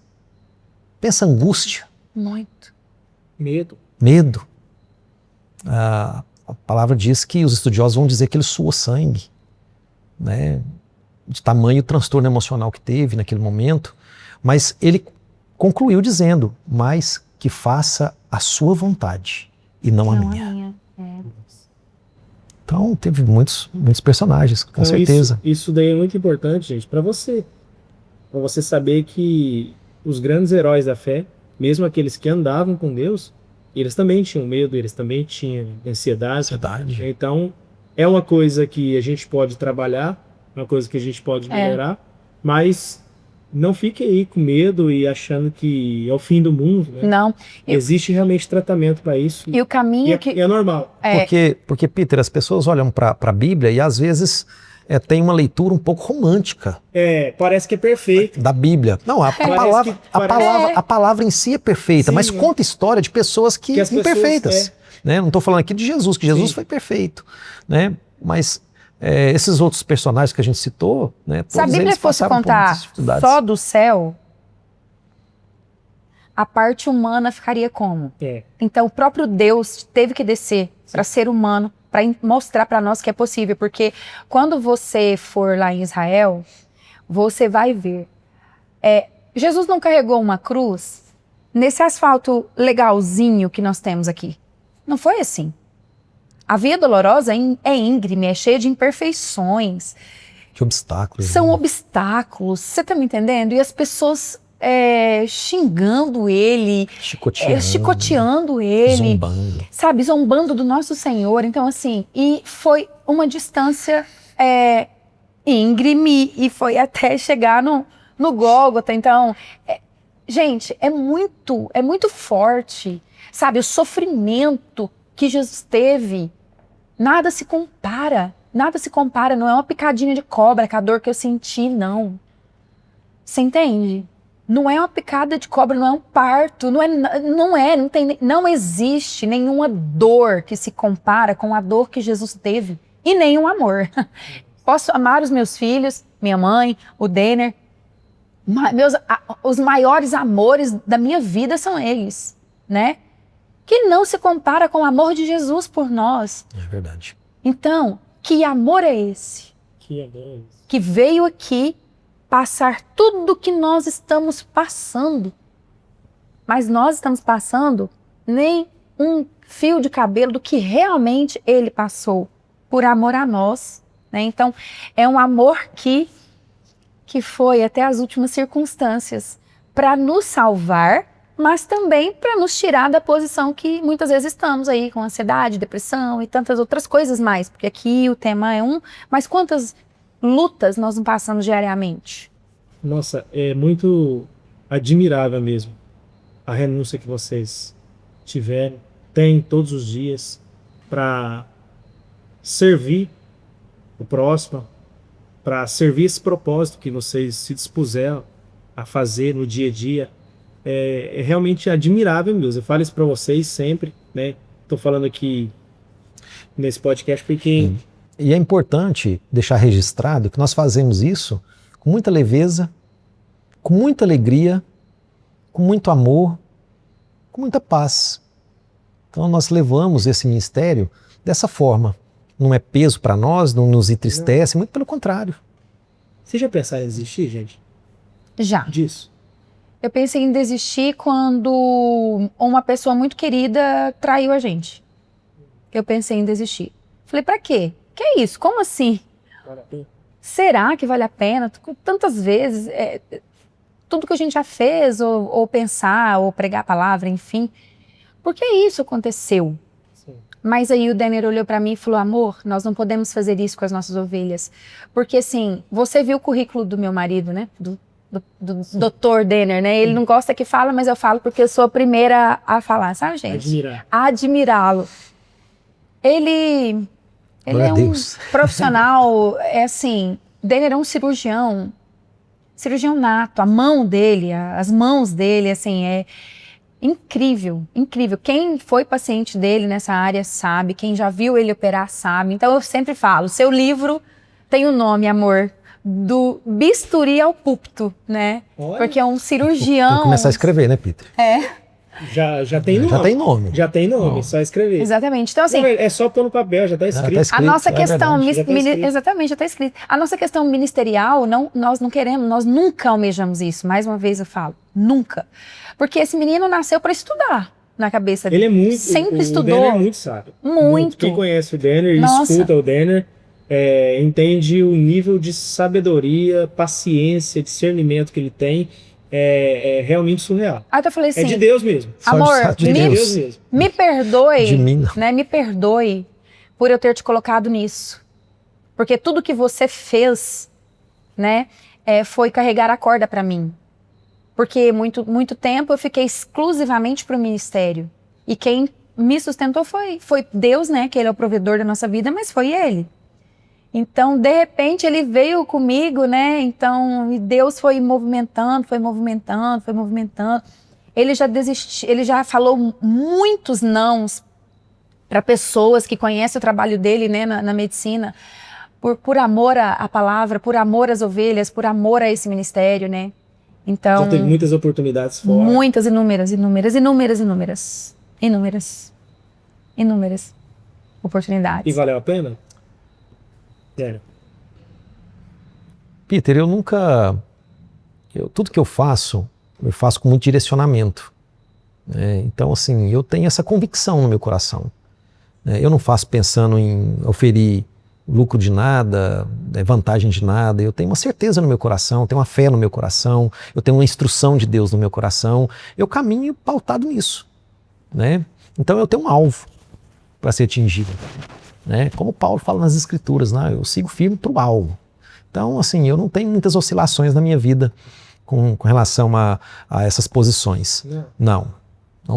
[SPEAKER 2] Pensa a angústia.
[SPEAKER 3] Muito.
[SPEAKER 2] Medo. A palavra diz que os estudiosos vão dizer que ele suou sangue, né? De tamanho transtorno emocional que teve naquele momento, mas ele concluiu dizendo: mas que faça a sua vontade e não a minha. Então teve muitos personagens, com certeza.
[SPEAKER 1] Isso daí é muito importante, gente, para você saber que os grandes heróis da fé, mesmo aqueles que andavam com Deus, eles também tinham medo, eles também tinham ansiedade. Então, é uma coisa que a gente pode trabalhar, uma coisa que a gente pode melhorar, mas não fique aí com medo e achando que é o fim do mundo. Né?
[SPEAKER 3] Não.
[SPEAKER 1] Existe realmente tratamento para isso.
[SPEAKER 3] E o caminho
[SPEAKER 1] é normal.
[SPEAKER 2] Porque, Peter, as pessoas olham para a Bíblia e às vezes tem uma leitura um pouco romântica.
[SPEAKER 1] Parece que é perfeito.
[SPEAKER 2] Da Bíblia. Não, a palavra em si é perfeita, mas conta história de pessoas imperfeitas. Né? Não estou falando aqui de Jesus, que Jesus foi perfeito. Né? Mas esses outros personagens que a gente citou, né, todos
[SPEAKER 3] se a Bíblia fosse contar só do céu, a parte humana ficaria como? Então o próprio Deus teve que descer para ser humano, para mostrar para nós que é possível, porque quando você for lá em Israel, você vai ver, Jesus não carregou uma cruz nesse asfalto legalzinho que nós temos aqui. Não foi assim. A Via Dolorosa é íngreme, é cheia de imperfeições.
[SPEAKER 2] De obstáculos.
[SPEAKER 3] São obstáculos, você tá me entendendo? E as pessoas xingando ele, chicoteando ele, zombando do nosso Senhor. Então, assim, e foi uma distância íngreme e foi até chegar no Gólgota. Então, gente, é muito forte, sabe? O sofrimento que Jesus teve, nada se compara, não é uma picadinha de cobra, que a dor que eu senti, não. Você entende? Não é uma picada de cobra, não é um parto, não existe nenhuma dor que se compara com a dor que Jesus teve, e nenhum amor. Posso amar os meus filhos, minha mãe, o Denner, os maiores amores da minha vida são eles, né? Que não se compara com o amor de Jesus por nós.
[SPEAKER 2] É verdade.
[SPEAKER 3] Então, que amor é esse? Que veio aqui passar tudo que nós estamos passando. Mas nós estamos passando nem um fio de cabelo do que realmente ele passou por amor a nós. Né? Então, é um amor que foi até as últimas circunstâncias para nos salvar, mas também para nos tirar da posição que muitas vezes estamos aí, com ansiedade, depressão e tantas outras coisas mais. Porque aqui o tema é mas quantas lutas nós não passamos diariamente?
[SPEAKER 1] Nossa, é muito admirável mesmo a renúncia que vocês têm todos os dias para servir o próximo, para servir esse propósito que vocês se dispuseram a fazer no dia a dia. É realmente admirável mesmo. Eu falo isso para vocês sempre, né? Estou falando aqui nesse podcast porque...
[SPEAKER 2] E é importante deixar registrado que nós fazemos isso com muita leveza, com muita alegria, com muito amor, com muita paz. Então nós levamos esse ministério dessa forma, não é peso para nós, não nos entristece, muito pelo contrário.
[SPEAKER 1] Vocês já pensaram em desistir, gente?
[SPEAKER 3] Já.
[SPEAKER 1] Disso?
[SPEAKER 3] Eu pensei em desistir quando uma pessoa muito querida traiu a gente. Eu pensei em desistir. Falei, pra quê? Que é isso? Como assim? Será que vale a pena? Tantas vezes, tudo que a gente já fez, ou pensar, ou pregar a palavra, enfim. Por que isso aconteceu?
[SPEAKER 1] Sim.
[SPEAKER 3] Mas aí o Denner olhou pra mim e falou, amor, nós não podemos fazer isso com as nossas ovelhas. Porque assim, você viu o currículo do meu marido, né? Do Dr. Denner, né? Ele não gosta que fala, mas eu falo porque eu sou a primeira a falar, sabe, gente? Admirá-lo. Ele é um profissional, assim, Denner é um cirurgião nato, a mão dele, as mãos dele, assim, é incrível, incrível. Quem foi paciente dele nessa área sabe, quem já viu ele operar sabe. Então eu sempre falo, seu livro tem o nome, amor, do bisturi ao púlpito, né?
[SPEAKER 1] Olha.
[SPEAKER 3] Porque é um cirurgião.
[SPEAKER 2] Tem que começar a escrever, né, Peter?
[SPEAKER 1] Já tem nome.
[SPEAKER 2] Já tem nome.
[SPEAKER 1] Já tem nome, só escrever.
[SPEAKER 3] Exatamente. Então, assim.
[SPEAKER 1] Não, é só pôr no papel, já tá escrito.
[SPEAKER 2] tá escrito.
[SPEAKER 3] A nossa questão,
[SPEAKER 1] escrito.
[SPEAKER 3] exatamente, já está escrito. A nossa questão ministerial, nós não queremos, nós nunca almejamos isso. Mais uma vez eu falo, nunca. Porque esse menino nasceu para estudar na cabeça dele.
[SPEAKER 1] Ele é muito.
[SPEAKER 3] Sempre estudou.
[SPEAKER 1] O Denner é muito sábio.
[SPEAKER 3] Muito.
[SPEAKER 1] Quem conhece o Denner e
[SPEAKER 3] Nossa.
[SPEAKER 1] escuta o Denner, entende o nível de sabedoria, paciência, discernimento que ele tem. É realmente surreal.
[SPEAKER 3] Aí eu falei assim,
[SPEAKER 1] É de Deus mesmo.
[SPEAKER 3] amor,
[SPEAKER 2] de Deus
[SPEAKER 1] mesmo.
[SPEAKER 3] me perdoe,
[SPEAKER 2] De mim, não.
[SPEAKER 3] né? Me perdoe por eu ter te colocado nisso. Porque tudo que você fez, né, foi carregar a corda para mim. Porque muito tempo eu fiquei exclusivamente pro ministério. E quem me sustentou foi Deus, né? Que ele é o provedor da nossa vida, mas foi ele. Então, de repente, ele veio comigo, né? Então, e Deus foi movimentando. Ele já desistiu, ele já falou muitos nãos para pessoas que conhecem o trabalho dele, né, na medicina, por amor à palavra, por amor às ovelhas, por amor a esse ministério, né? Então,
[SPEAKER 1] Já teve muitas oportunidades fora.
[SPEAKER 3] muitas, inúmeras oportunidades.
[SPEAKER 1] E valeu a pena? Sério.
[SPEAKER 2] Peter, tudo que eu faço com muito direcionamento. Né? Então, assim, eu tenho essa convicção no meu coração. Né? Eu não faço pensando em oferir lucro de nada, vantagem de nada. Eu tenho uma certeza no meu coração, eu tenho uma fé no meu coração, eu tenho uma instrução de Deus no meu coração. Eu caminho pautado nisso. Né? Então, eu tenho um alvo para ser atingido. Né? Como Paulo fala nas Escrituras, né? Eu sigo firme para o alvo. Então, assim, eu não tenho muitas oscilações na minha vida com relação a essas posições. Não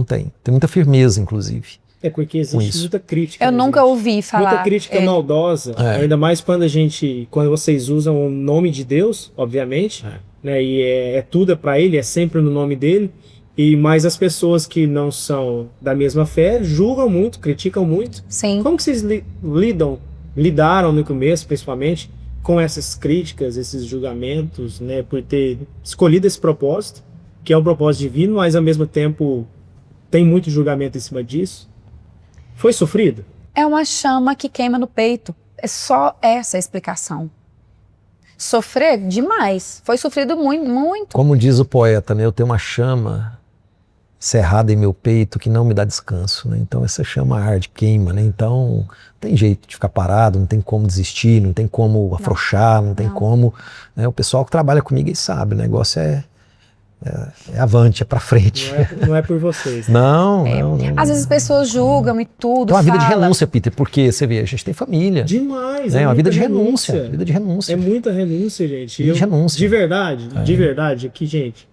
[SPEAKER 2] tem. Tem muita firmeza, inclusive.
[SPEAKER 1] Porque existe muita crítica.
[SPEAKER 3] Eu nunca ouvi falar.
[SPEAKER 1] Muita crítica maldosa, ainda mais quando vocês usam o nome de Deus, obviamente, né? E é tudo para ele, é sempre no nome dele. Mas as pessoas que não são da mesma fé julgam muito, criticam muito.
[SPEAKER 3] Sim.
[SPEAKER 1] Como que vocês lidaram no começo, principalmente, com essas críticas, esses julgamentos, né, por ter escolhido esse propósito, que é um propósito divino, mas ao mesmo tempo tem muito julgamento em cima disso? Foi sofrido?
[SPEAKER 3] É uma chama que queima no peito. É só essa a explicação. Sofrer demais. Foi sofrido muito.
[SPEAKER 2] Como diz o poeta, né, eu tenho uma chama cerrada em meu peito que não me dá descanso, né? Então essa chama arde, queima, né? Então não tem jeito de ficar parado, não tem como desistir, não tem como afrouxar, não tem como, né? O pessoal que trabalha comigo aí sabe, o negócio é avante, é pra frente.
[SPEAKER 1] Não é por vocês.
[SPEAKER 2] Né? Não.
[SPEAKER 3] Às vezes as pessoas julgam e tudo.
[SPEAKER 2] Então, uma vida de renúncia, Peter, porque você vê, a gente tem família.
[SPEAKER 1] Demais.
[SPEAKER 2] É uma vida de renúncia. Vida de renúncia.
[SPEAKER 1] É muita renúncia, gente.
[SPEAKER 2] Vida de renúncia.
[SPEAKER 1] De verdade, aqui, gente.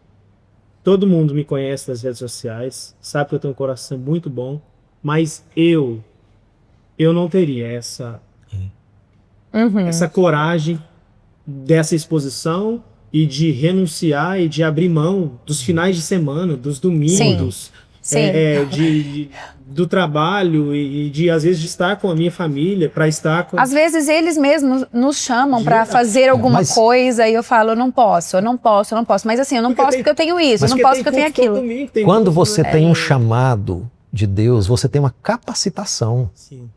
[SPEAKER 1] Todo mundo me conhece nas redes sociais, sabe que eu tenho um coração muito bom, mas eu não teria essa coragem dessa exposição e de renunciar e de abrir mão dos finais de semana, dos domingos, do trabalho e de às vezes de estar com a minha família, para estar com...
[SPEAKER 3] Às vezes eles mesmos nos chamam para fazer alguma coisa e eu falo, eu não posso. Mas assim, eu não posso porque eu tenho isso, eu não posso porque eu tenho aquilo.
[SPEAKER 2] Quando você tem um chamado de Deus, você tem uma capacitação.
[SPEAKER 1] Sim.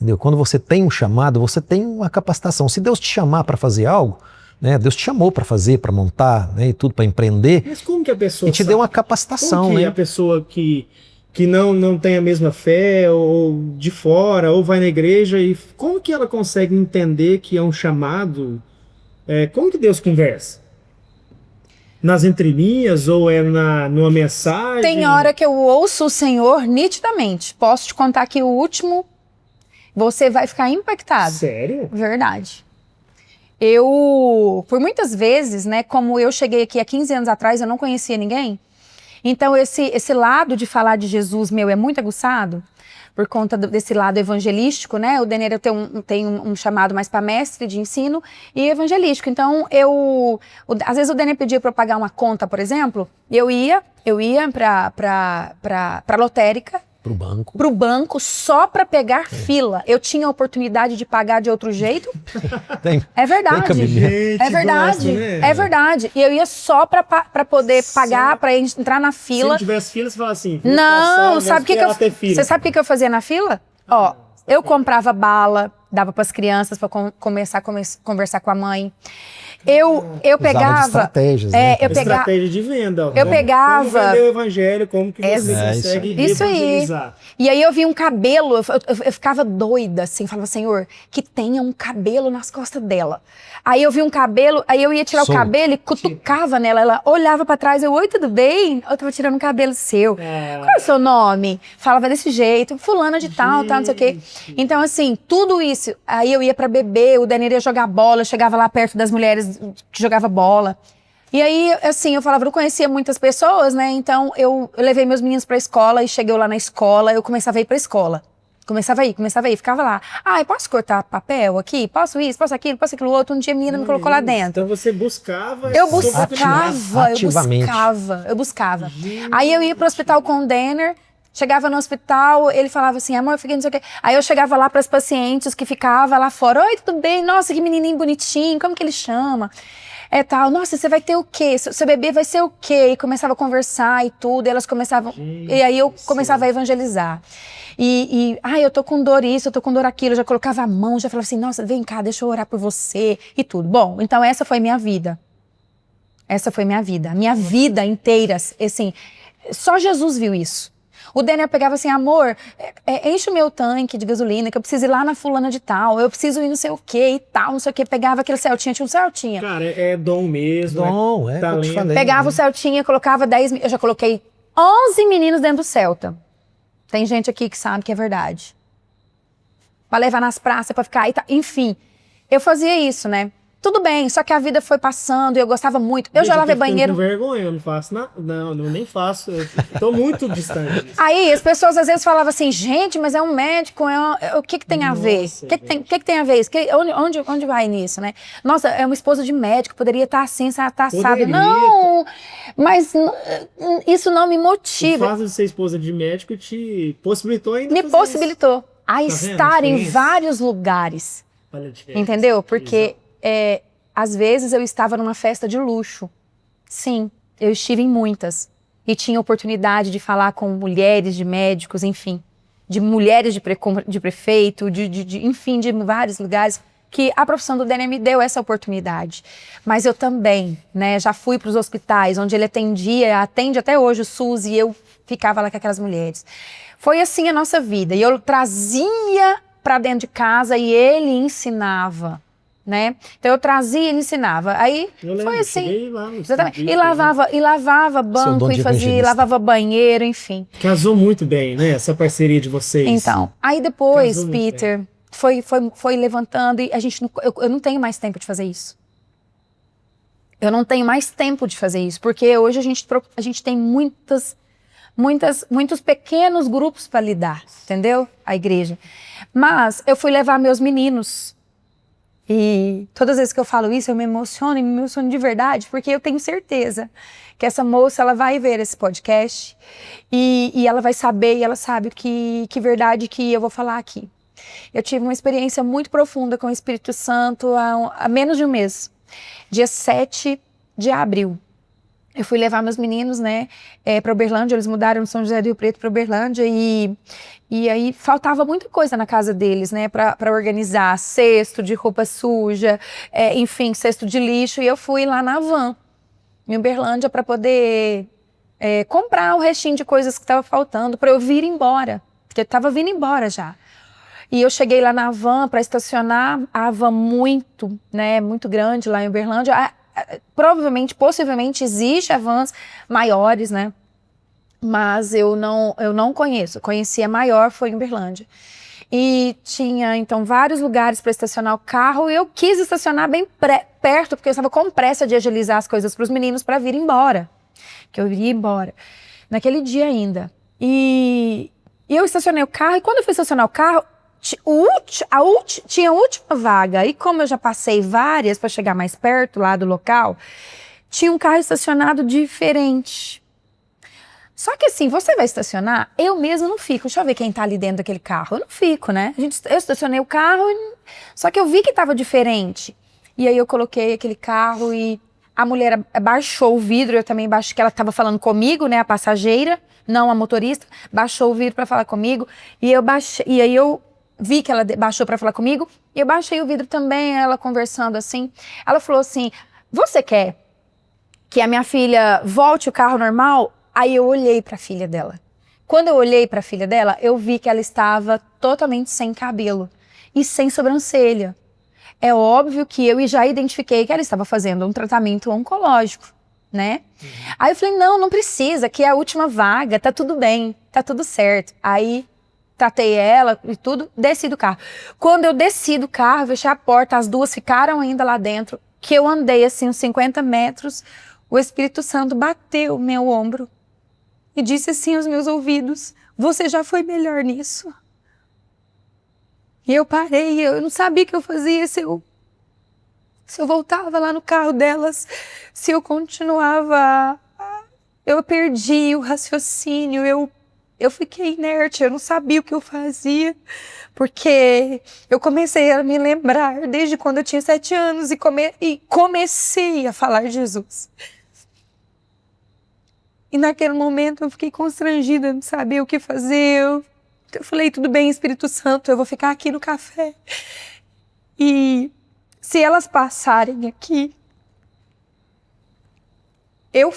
[SPEAKER 2] Entendeu? Quando você tem um chamado, você tem uma capacitação. Se Deus te chamar para fazer algo, né, Deus te chamou para fazer, para montar, né, e tudo, para empreender.
[SPEAKER 1] Mas como que a pessoa
[SPEAKER 2] E te deu uma capacitação,
[SPEAKER 1] como que
[SPEAKER 2] né?
[SPEAKER 1] a pessoa que não tem a mesma fé, ou de fora, ou vai na igreja, e como que ela consegue entender que é um chamado? Como que Deus conversa? Nas entrelinhas ou numa mensagem?
[SPEAKER 3] Tem hora que eu ouço o Senhor nitidamente. Posso te contar que o último, você vai ficar impactado.
[SPEAKER 1] Sério?
[SPEAKER 3] Verdade. Eu, por muitas vezes, né, como eu cheguei aqui há 15 anos atrás, eu não conhecia ninguém. Então esse lado de falar de Jesus meu é muito aguçado, por conta desse lado evangelístico, né? O Denner tem um chamado mais para mestre de ensino e evangelístico. Então, às vezes o Denner pedia para eu pagar uma conta, por exemplo, e eu ia para lotérica, pro banco só para pegar fila. Eu tinha a oportunidade de pagar de outro jeito. É verdade.
[SPEAKER 1] Gente,
[SPEAKER 3] É verdade.
[SPEAKER 1] gosta, né?
[SPEAKER 3] É verdade. E eu ia só para poder pagar, para entrar na
[SPEAKER 1] Se
[SPEAKER 3] fila.
[SPEAKER 1] não tivesse fila, você fala assim, vou
[SPEAKER 3] Não,
[SPEAKER 1] passar,
[SPEAKER 3] sabe o que
[SPEAKER 1] ela ter fila.
[SPEAKER 3] você sabe o que eu fazia na fila? Ó, eu comprava bala, dava para as crianças para começar a conversar com a mãe. Eu pegava
[SPEAKER 2] de estratégias, né?
[SPEAKER 1] Estratégia de venda. Ó.
[SPEAKER 3] Eu pegava.
[SPEAKER 1] Como vender o evangelho, como que você consegue
[SPEAKER 3] Isso aí.
[SPEAKER 1] evangelizar.
[SPEAKER 3] E aí eu vi um cabelo, eu ficava doida, assim, falava, Senhor, que tenha um cabelo nas costas dela. Aí eu vi um cabelo, aí eu ia tirar o cabelo e cutucava nela, ela olhava pra trás, oi, tudo bem? Eu tava tirando um cabelo seu. Qual é o seu nome? Falava desse jeito, fulana de tal, não sei o quê. Então, assim, tudo isso, aí eu ia pra beber, o Daniel ia jogar bola, eu chegava lá perto das mulheres que jogava bola. E aí, assim, eu falava, eu não conhecia muitas pessoas, né? Então, eu levei meus meninos pra escola e cheguei lá na escola, eu começava a ir pra escola. Começava a ir, ficava lá. Ai, posso cortar papel aqui? Posso isso, posso aquilo outro. Um dia a menina me colocou lá dentro.
[SPEAKER 1] Então você buscava...
[SPEAKER 3] Eu buscava. Aí eu ia pro hospital com o Denner, chegava no hospital, ele falava assim, amor, fiquei não sei o quê. Aí eu chegava lá pras pacientes que ficava lá fora, oi, tudo bem? Nossa, que menininho bonitinho, como que ele chama? Tal, nossa, você vai ter o quê? Seu bebê vai ser o quê? E começava a conversar e tudo, e elas começavam... E aí eu começava a evangelizar. Eu tô com dor isso, eu tô com dor aquilo, eu já colocava a mão, já falava assim, nossa, vem cá, deixa eu orar por você e tudo. Bom, então essa foi minha vida. Minha vida inteira, assim, só Jesus viu isso. O Daniel pegava assim, amor, enche o meu tanque de gasolina, que eu preciso ir lá na fulana de tal, eu preciso ir não sei o que e tal, não sei o que. Pegava aquele Celtinha, tinha um Celtinha.
[SPEAKER 1] Cara, é dom mesmo.
[SPEAKER 2] Dom,
[SPEAKER 1] talento.
[SPEAKER 2] eu te falei.
[SPEAKER 3] Pegava o Celtinha, colocava 10, eu já coloquei 11 meninos dentro do Celta. Tem gente aqui que sabe que é verdade. Pra levar nas praças, pra ficar aí, tá. Enfim, eu fazia isso, né? Tudo bem, só que a vida foi passando e eu gostava muito. Eu já lavei banheiro.
[SPEAKER 1] Eu tô com vergonha, eu não faço nada. Não, nem faço. Eu tô muito distante disso.
[SPEAKER 3] Aí as pessoas às vezes falavam assim, gente, mas é um médico, o que tem a ver? O que tem a ver isso? Onde vai nisso, né? Nossa, é uma esposa de médico, poderia estar assim, estar assado. Não, mas isso não me motiva.
[SPEAKER 1] O fato de ser esposa de médico te possibilitou ainda
[SPEAKER 3] Me possibilitou a estar em vários lugares.
[SPEAKER 1] Olha a diferença.
[SPEAKER 3] Entendeu? Porque às vezes eu estava numa festa de luxo. Sim, eu estive em muitas. E tinha oportunidade de falar com mulheres de médicos, enfim. De mulheres de prefeito, enfim, de vários lugares. Que a profissão do Denner me deu essa oportunidade. Mas eu também, né, já fui para os hospitais, onde ele atende até hoje o SUS, e eu ficava lá com aquelas mulheres. Foi assim a nossa vida. E eu trazia para dentro de casa e ele ensinava. Né? Então eu trazia e ele ensinava. Aí foi assim.
[SPEAKER 1] Lá
[SPEAKER 3] exatamente. E lavava banco, lavava banheiro, enfim.
[SPEAKER 1] Casou muito bem, né? Essa parceria de vocês.
[SPEAKER 3] Então, aí depois, Peter, foi levantando e eu não tenho mais tempo de fazer isso. Eu não tenho mais tempo de fazer isso, porque hoje a gente tem muitos pequenos grupos para lidar, entendeu? A igreja. Mas eu fui levar meus meninos. E todas as vezes que eu falo isso, eu me emociono de verdade, porque eu tenho certeza que essa moça, ela vai ver esse podcast e ela vai saber, e ela sabe que verdade que eu vou falar aqui. Eu tive uma experiência muito profunda com o Espírito Santo há menos de um mês, dia 7 de abril. eu fui levar meus meninos, né, para Uberlândia. Eles mudaram de São José do Rio Preto para Uberlândia e aí faltava muita coisa na casa deles, né, para organizar, cesto de roupa suja, enfim, cesto de lixo. E eu fui lá na van, em Uberlândia, para poder comprar o restinho de coisas que estava faltando para eu vir embora, porque eu estava vindo embora já. E eu cheguei lá na van para estacionar, a van muito grande lá em Uberlândia. Provavelmente, possivelmente, existe vans maiores, né? Mas eu não conheço. Conheci a maior, foi em Uberlândia. E tinha, então, vários lugares para estacionar o carro. E eu quis estacionar bem perto, porque eu estava com pressa de agilizar as coisas para os meninos para vir embora. Que eu iria embora. Naquele dia ainda. E eu estacionei o carro. E quando eu fui estacionar o carro, tinha a última vaga. E como eu já passei várias para chegar mais perto lá do local, tinha um carro estacionado diferente. Só que assim, você vai estacionar, eu mesmo não fico. Deixa eu ver quem tá ali dentro daquele carro. Eu não fico, né? Eu estacionei o carro, só que eu vi que tava diferente. E aí eu coloquei aquele carro e a mulher baixou o vidro. Eu também baixei, que ela tava falando comigo, né? A passageira, não a motorista. Baixou o vidro para falar comigo. E eu baixei, e aí eu vi que ela baixou para falar comigo, e eu baixei o vidro também, ela conversando assim. Ela falou assim, você quer que a minha filha volte o carro normal? Aí eu olhei para a filha dela. Quando eu olhei para a filha dela, eu vi que ela estava totalmente sem cabelo e sem sobrancelha. É óbvio que eu já identifiquei que ela estava fazendo um tratamento oncológico, né? Aí eu falei, não precisa, que é a última vaga, tá tudo bem, tá tudo certo. Aí tratei ela e tudo, desci do carro. Quando eu desci do carro, fechei a porta, as duas ficaram ainda lá dentro, que eu andei assim uns 50 metros, o Espírito Santo bateu no meu ombro e disse assim aos meus ouvidos, você já foi melhor nisso. E eu parei, eu não sabia o que eu fazia, se eu voltava lá no carro delas, se eu continuava, eu perdi o raciocínio, eu fiquei inerte, eu não sabia o que eu fazia, porque eu comecei a me lembrar desde quando eu tinha 7 anos e comecei a falar de Jesus. E naquele momento eu fiquei constrangida, não sabia o que fazer. Eu falei, tudo bem, Espírito Santo, eu vou ficar aqui no café. E se elas passarem aqui, eu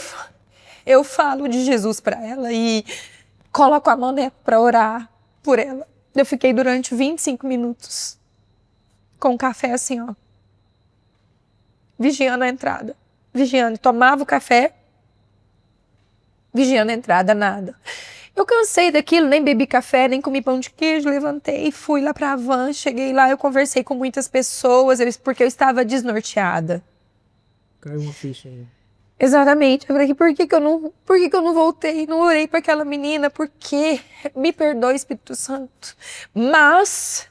[SPEAKER 3] falo de Jesus para ela e coloco a mão nela para orar por ela. Eu fiquei durante 25 minutos com o café assim, ó. Vigiando a entrada. Vigiando. Tomava o café, vigiando a entrada, nada. Eu cansei daquilo, nem bebi café, nem comi pão de queijo, levantei, fui lá para a van, cheguei lá, eu conversei com muitas pessoas, porque eu estava desnorteada.
[SPEAKER 1] Caiu uma ficha aí.
[SPEAKER 3] Exatamente. Eu falei, por que que eu não voltei? Não orei para aquela menina? Por quê? Me perdoe, Espírito Santo. Mas,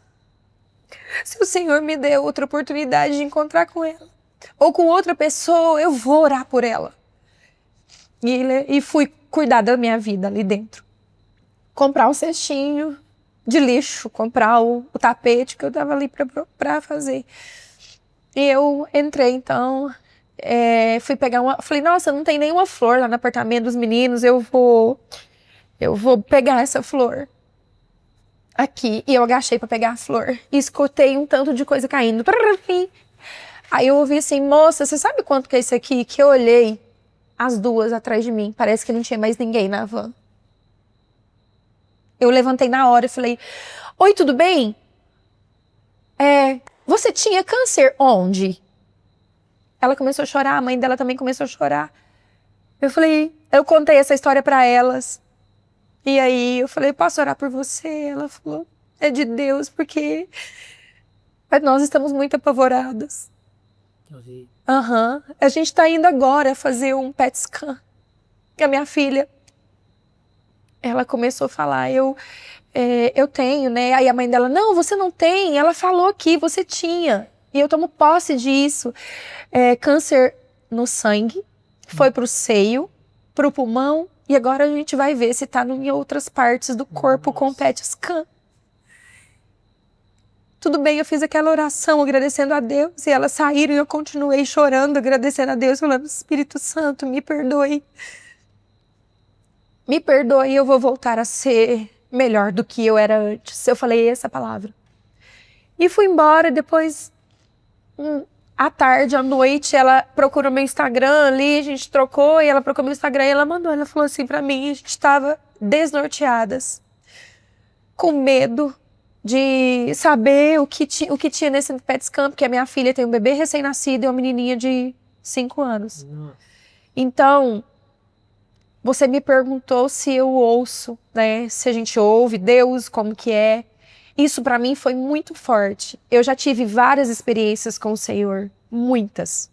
[SPEAKER 3] se o Senhor me der outra oportunidade de encontrar com ela, ou com outra pessoa, eu vou orar por ela. E fui cuidar da minha vida ali dentro. Comprar um cestinho de lixo, comprar o tapete que eu tava ali para fazer. E eu entrei, então... fui pegar falei, nossa, não tem nenhuma flor lá no apartamento dos meninos, eu vou pegar essa flor aqui. E eu agachei pra pegar a flor e escutei um tanto de coisa caindo. Aí eu ouvi assim, moça, você sabe quanto que é isso aqui? Que eu olhei, as duas atrás de mim, parece que não tinha mais ninguém na van. Eu levantei na hora e falei, oi, tudo bem? Você tinha câncer onde? Ela começou a chorar, a mãe dela também começou a chorar. Eu contei essa história para elas. E aí eu falei, posso orar por você? Ela falou, é de Deus, porque nós estamos muito apavoradas. A gente tá indo agora fazer um PET scan. A minha filha, ela começou a falar, eu tenho, né? Aí a mãe dela, não, você não tem. Ela falou aqui, você tinha. E eu tomo posse disso. Câncer no sangue, foi pro seio, pro pulmão, e agora a gente vai ver se tá em outras partes do corpo com PET scan. tudo bem, eu fiz aquela oração agradecendo a Deus, e elas saíram e eu continuei chorando, agradecendo a Deus, falando, Espírito Santo, me perdoe. Me perdoe, eu vou voltar a ser melhor do que eu era antes. Eu falei essa palavra. E fui embora, depois, à tarde, à noite, ela procurou meu Instagram ali, a gente trocou, e ela procurou meu Instagram e ela mandou, ela falou assim pra mim, a gente estava desnorteadas, com medo de saber o que tinha nesse pet scan, porque a minha filha tem um bebê recém-nascido e uma menininha de 5 anos. Então, você me perguntou se eu ouço, né? Se a gente ouve Deus, como que é. Isso para mim foi muito forte. Eu já tive várias experiências com o Senhor, muitas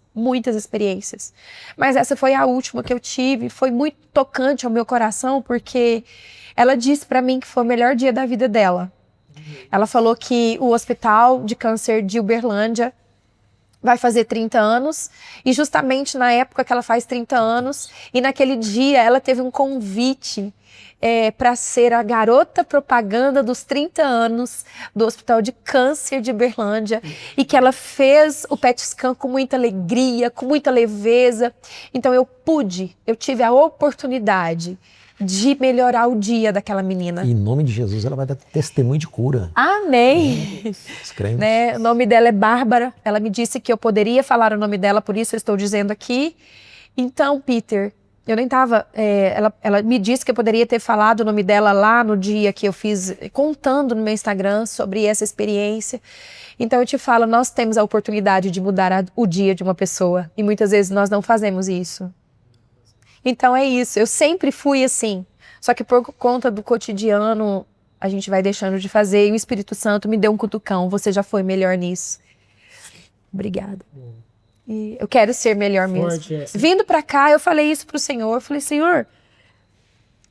[SPEAKER 3] experiências. Mas essa foi a última que eu tive, foi muito tocante ao meu coração, porque ela disse para mim que foi o melhor dia da vida dela. Ela falou que o Hospital de Câncer de Uberlândia vai fazer 30 anos, e justamente na época que ela faz 30 anos, e naquele dia ela teve um convite para ser a garota propaganda dos 30 anos do Hospital de Câncer de Uberlândia, e que ela fez o PET scan com muita alegria, com muita leveza. Então eu tive a oportunidade de melhorar o dia daquela menina.
[SPEAKER 2] E em nome de Jesus ela vai dar testemunho de cura.
[SPEAKER 3] Amém! Né? O nome dela é Bárbara. Ela me disse que eu poderia falar o nome dela, por isso eu estou dizendo aqui. Então, Peter, eu nem estava... ela me disse que eu poderia ter falado o nome dela lá no dia que eu fiz, contando no meu Instagram sobre essa experiência. Então eu te falo, nós temos a oportunidade de mudar o dia de uma pessoa, e muitas vezes nós não fazemos isso. Então é isso, eu sempre fui assim, só que por conta do cotidiano a gente vai deixando de fazer, e o Espírito Santo me deu um cutucão, você já foi melhor nisso. Obrigada. E eu quero ser melhor mesmo. Vindo pra cá, eu falei isso pro Senhor, eu falei, Senhor,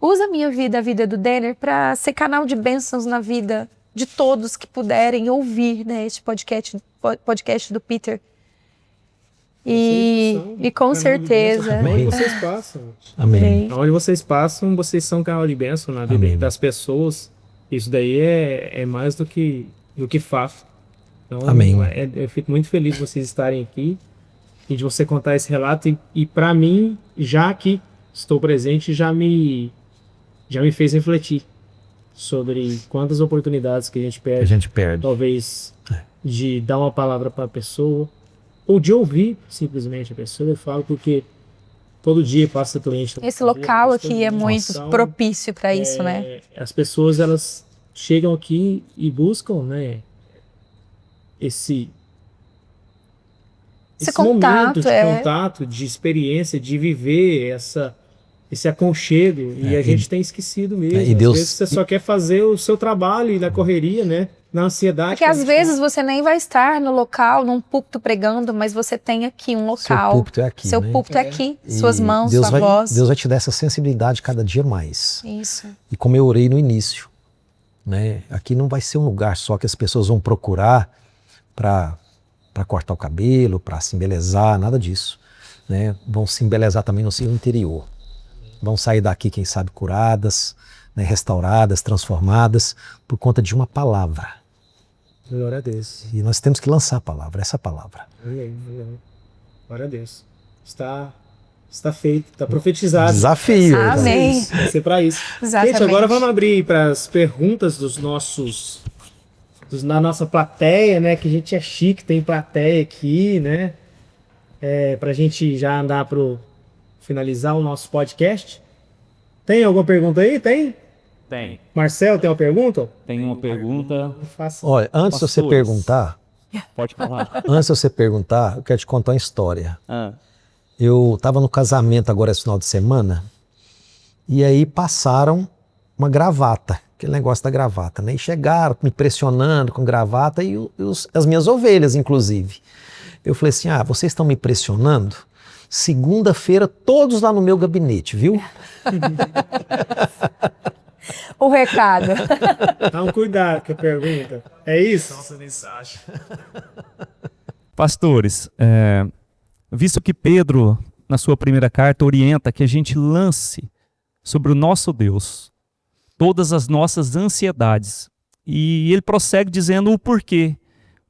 [SPEAKER 3] usa a minha vida, a vida do Denner, para ser canal de bênçãos na vida de todos que puderem ouvir, né, este podcast do Peter. E com certeza.
[SPEAKER 1] Onde vocês passam.
[SPEAKER 2] Amém.
[SPEAKER 1] Onde vocês passam, vocês são canal de bênção na vida das pessoas. Isso daí é mais do que fato. Então,
[SPEAKER 2] Amém.
[SPEAKER 1] Eu fico muito feliz de vocês estarem aqui e de você contar esse relato. E para mim, já que estou presente, já me fez refletir sobre quantas oportunidades que a gente perde. Talvez de dar uma palavra para a pessoa, ou de ouvir simplesmente a pessoa. Eu falo porque todo dia passa cliente.
[SPEAKER 3] Esse local aqui é muito propício para isso, né?
[SPEAKER 1] As pessoas, elas chegam aqui e buscam, né, esse
[SPEAKER 3] contato,
[SPEAKER 1] momento de contato, de experiência, de viver esse aconchego. E a gente tem esquecido mesmo.
[SPEAKER 2] E Deus...
[SPEAKER 1] Às vezes você só quer fazer o seu trabalho e na correria, né? Na ansiedade.
[SPEAKER 3] Porque às vezes você nem vai estar no local, num púlpito pregando, mas você tem aqui um local.
[SPEAKER 2] Seu púlpito é aqui,
[SPEAKER 3] Seu púlpito é aqui, suas mãos, sua voz.
[SPEAKER 2] Deus vai te dar essa sensibilidade cada dia mais.
[SPEAKER 3] Isso.
[SPEAKER 2] E como eu orei no início, né? Aqui não vai ser um lugar só que as pessoas vão procurar para cortar o cabelo, para se embelezar, nada disso, né? Vão se embelezar também no seu interior. Vão sair daqui, quem sabe, curadas, né? Restauradas, transformadas, por conta de uma palavra.
[SPEAKER 1] Glória a Deus.
[SPEAKER 2] E nós temos que lançar a palavra, essa palavra.
[SPEAKER 1] Glória a Deus. Está feito, está profetizado.
[SPEAKER 2] Desafio.
[SPEAKER 3] Amém.
[SPEAKER 1] Vai ser para isso.
[SPEAKER 3] Exatamente.
[SPEAKER 1] Gente, agora vamos abrir para as perguntas na nossa plateia, né? Que a gente é chique, tem plateia aqui, né? Para a gente já andar para finalizar o nosso podcast. Tem alguma pergunta aí? Tem?
[SPEAKER 4] Tem.
[SPEAKER 1] Marcelo, tem uma pergunta?
[SPEAKER 4] Tem uma pergunta.
[SPEAKER 2] Olha, antes de você perguntar...
[SPEAKER 4] Pode falar.
[SPEAKER 2] Antes de você perguntar, eu quero te contar uma história.
[SPEAKER 4] Ah.
[SPEAKER 2] Eu estava no casamento agora esse final de semana, e aí passaram uma gravata, aquele negócio da gravata, né? E chegaram me pressionando com gravata, e as minhas ovelhas, inclusive. Eu falei assim, vocês estão me pressionando? Segunda-feira, todos lá no meu gabinete, viu?
[SPEAKER 3] O recado.
[SPEAKER 1] Dá um cuidado com a pergunta. É isso?
[SPEAKER 2] Nossa mensagem.
[SPEAKER 4] Pastores, visto que Pedro, na sua primeira carta, orienta que a gente lance sobre o nosso Deus todas as nossas ansiedades. E ele prossegue dizendo o porquê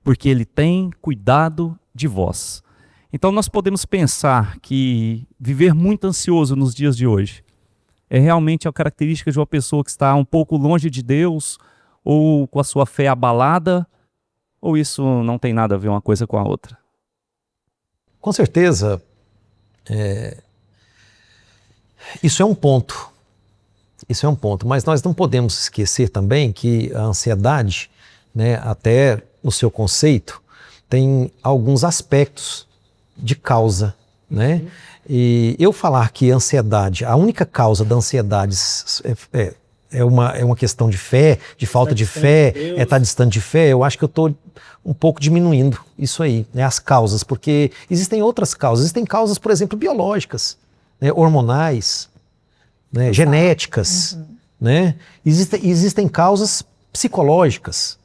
[SPEAKER 4] porque Ele tem cuidado de vós. Então nós podemos pensar que viver muito ansioso nos dias de hoje é realmente a característica de uma pessoa que está um pouco longe de Deus, ou com a sua fé abalada, ou isso não tem nada a ver uma coisa com a outra?
[SPEAKER 2] Com certeza, isso é um ponto. Isso é um ponto, mas nós não podemos esquecer também que a ansiedade, né, até no seu conceito, tem alguns aspectos de causa, né? E eu falar que a ansiedade, a única causa da ansiedade é uma questão de fé, de falta de fé, estar distante de fé, eu acho que eu estou um pouco diminuindo isso aí, né, as causas, porque existem outras causas, existem causas, por exemplo, biológicas, né, hormonais, né, genéticas, né? Existem causas psicológicas,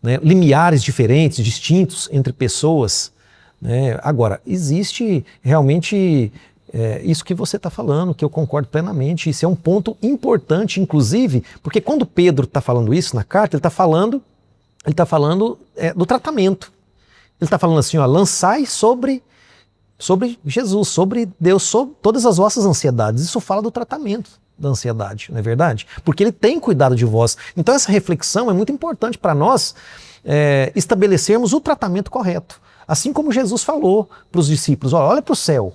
[SPEAKER 2] né, limiares diferentes, distintos entre pessoas, né? Agora, existe realmente isso que você está falando, que eu concordo plenamente, isso é um ponto importante, inclusive, porque quando Pedro está falando isso na carta, ele está falando do tratamento. Ele está falando assim, ó, lançai sobre Jesus, sobre Deus, sobre todas as vossas ansiedades. Isso fala do tratamento da ansiedade, não é verdade? Porque Ele tem cuidado de vós. Então essa reflexão é muito importante para nós estabelecermos o tratamento correto. Assim como Jesus falou para os discípulos, olha para o céu.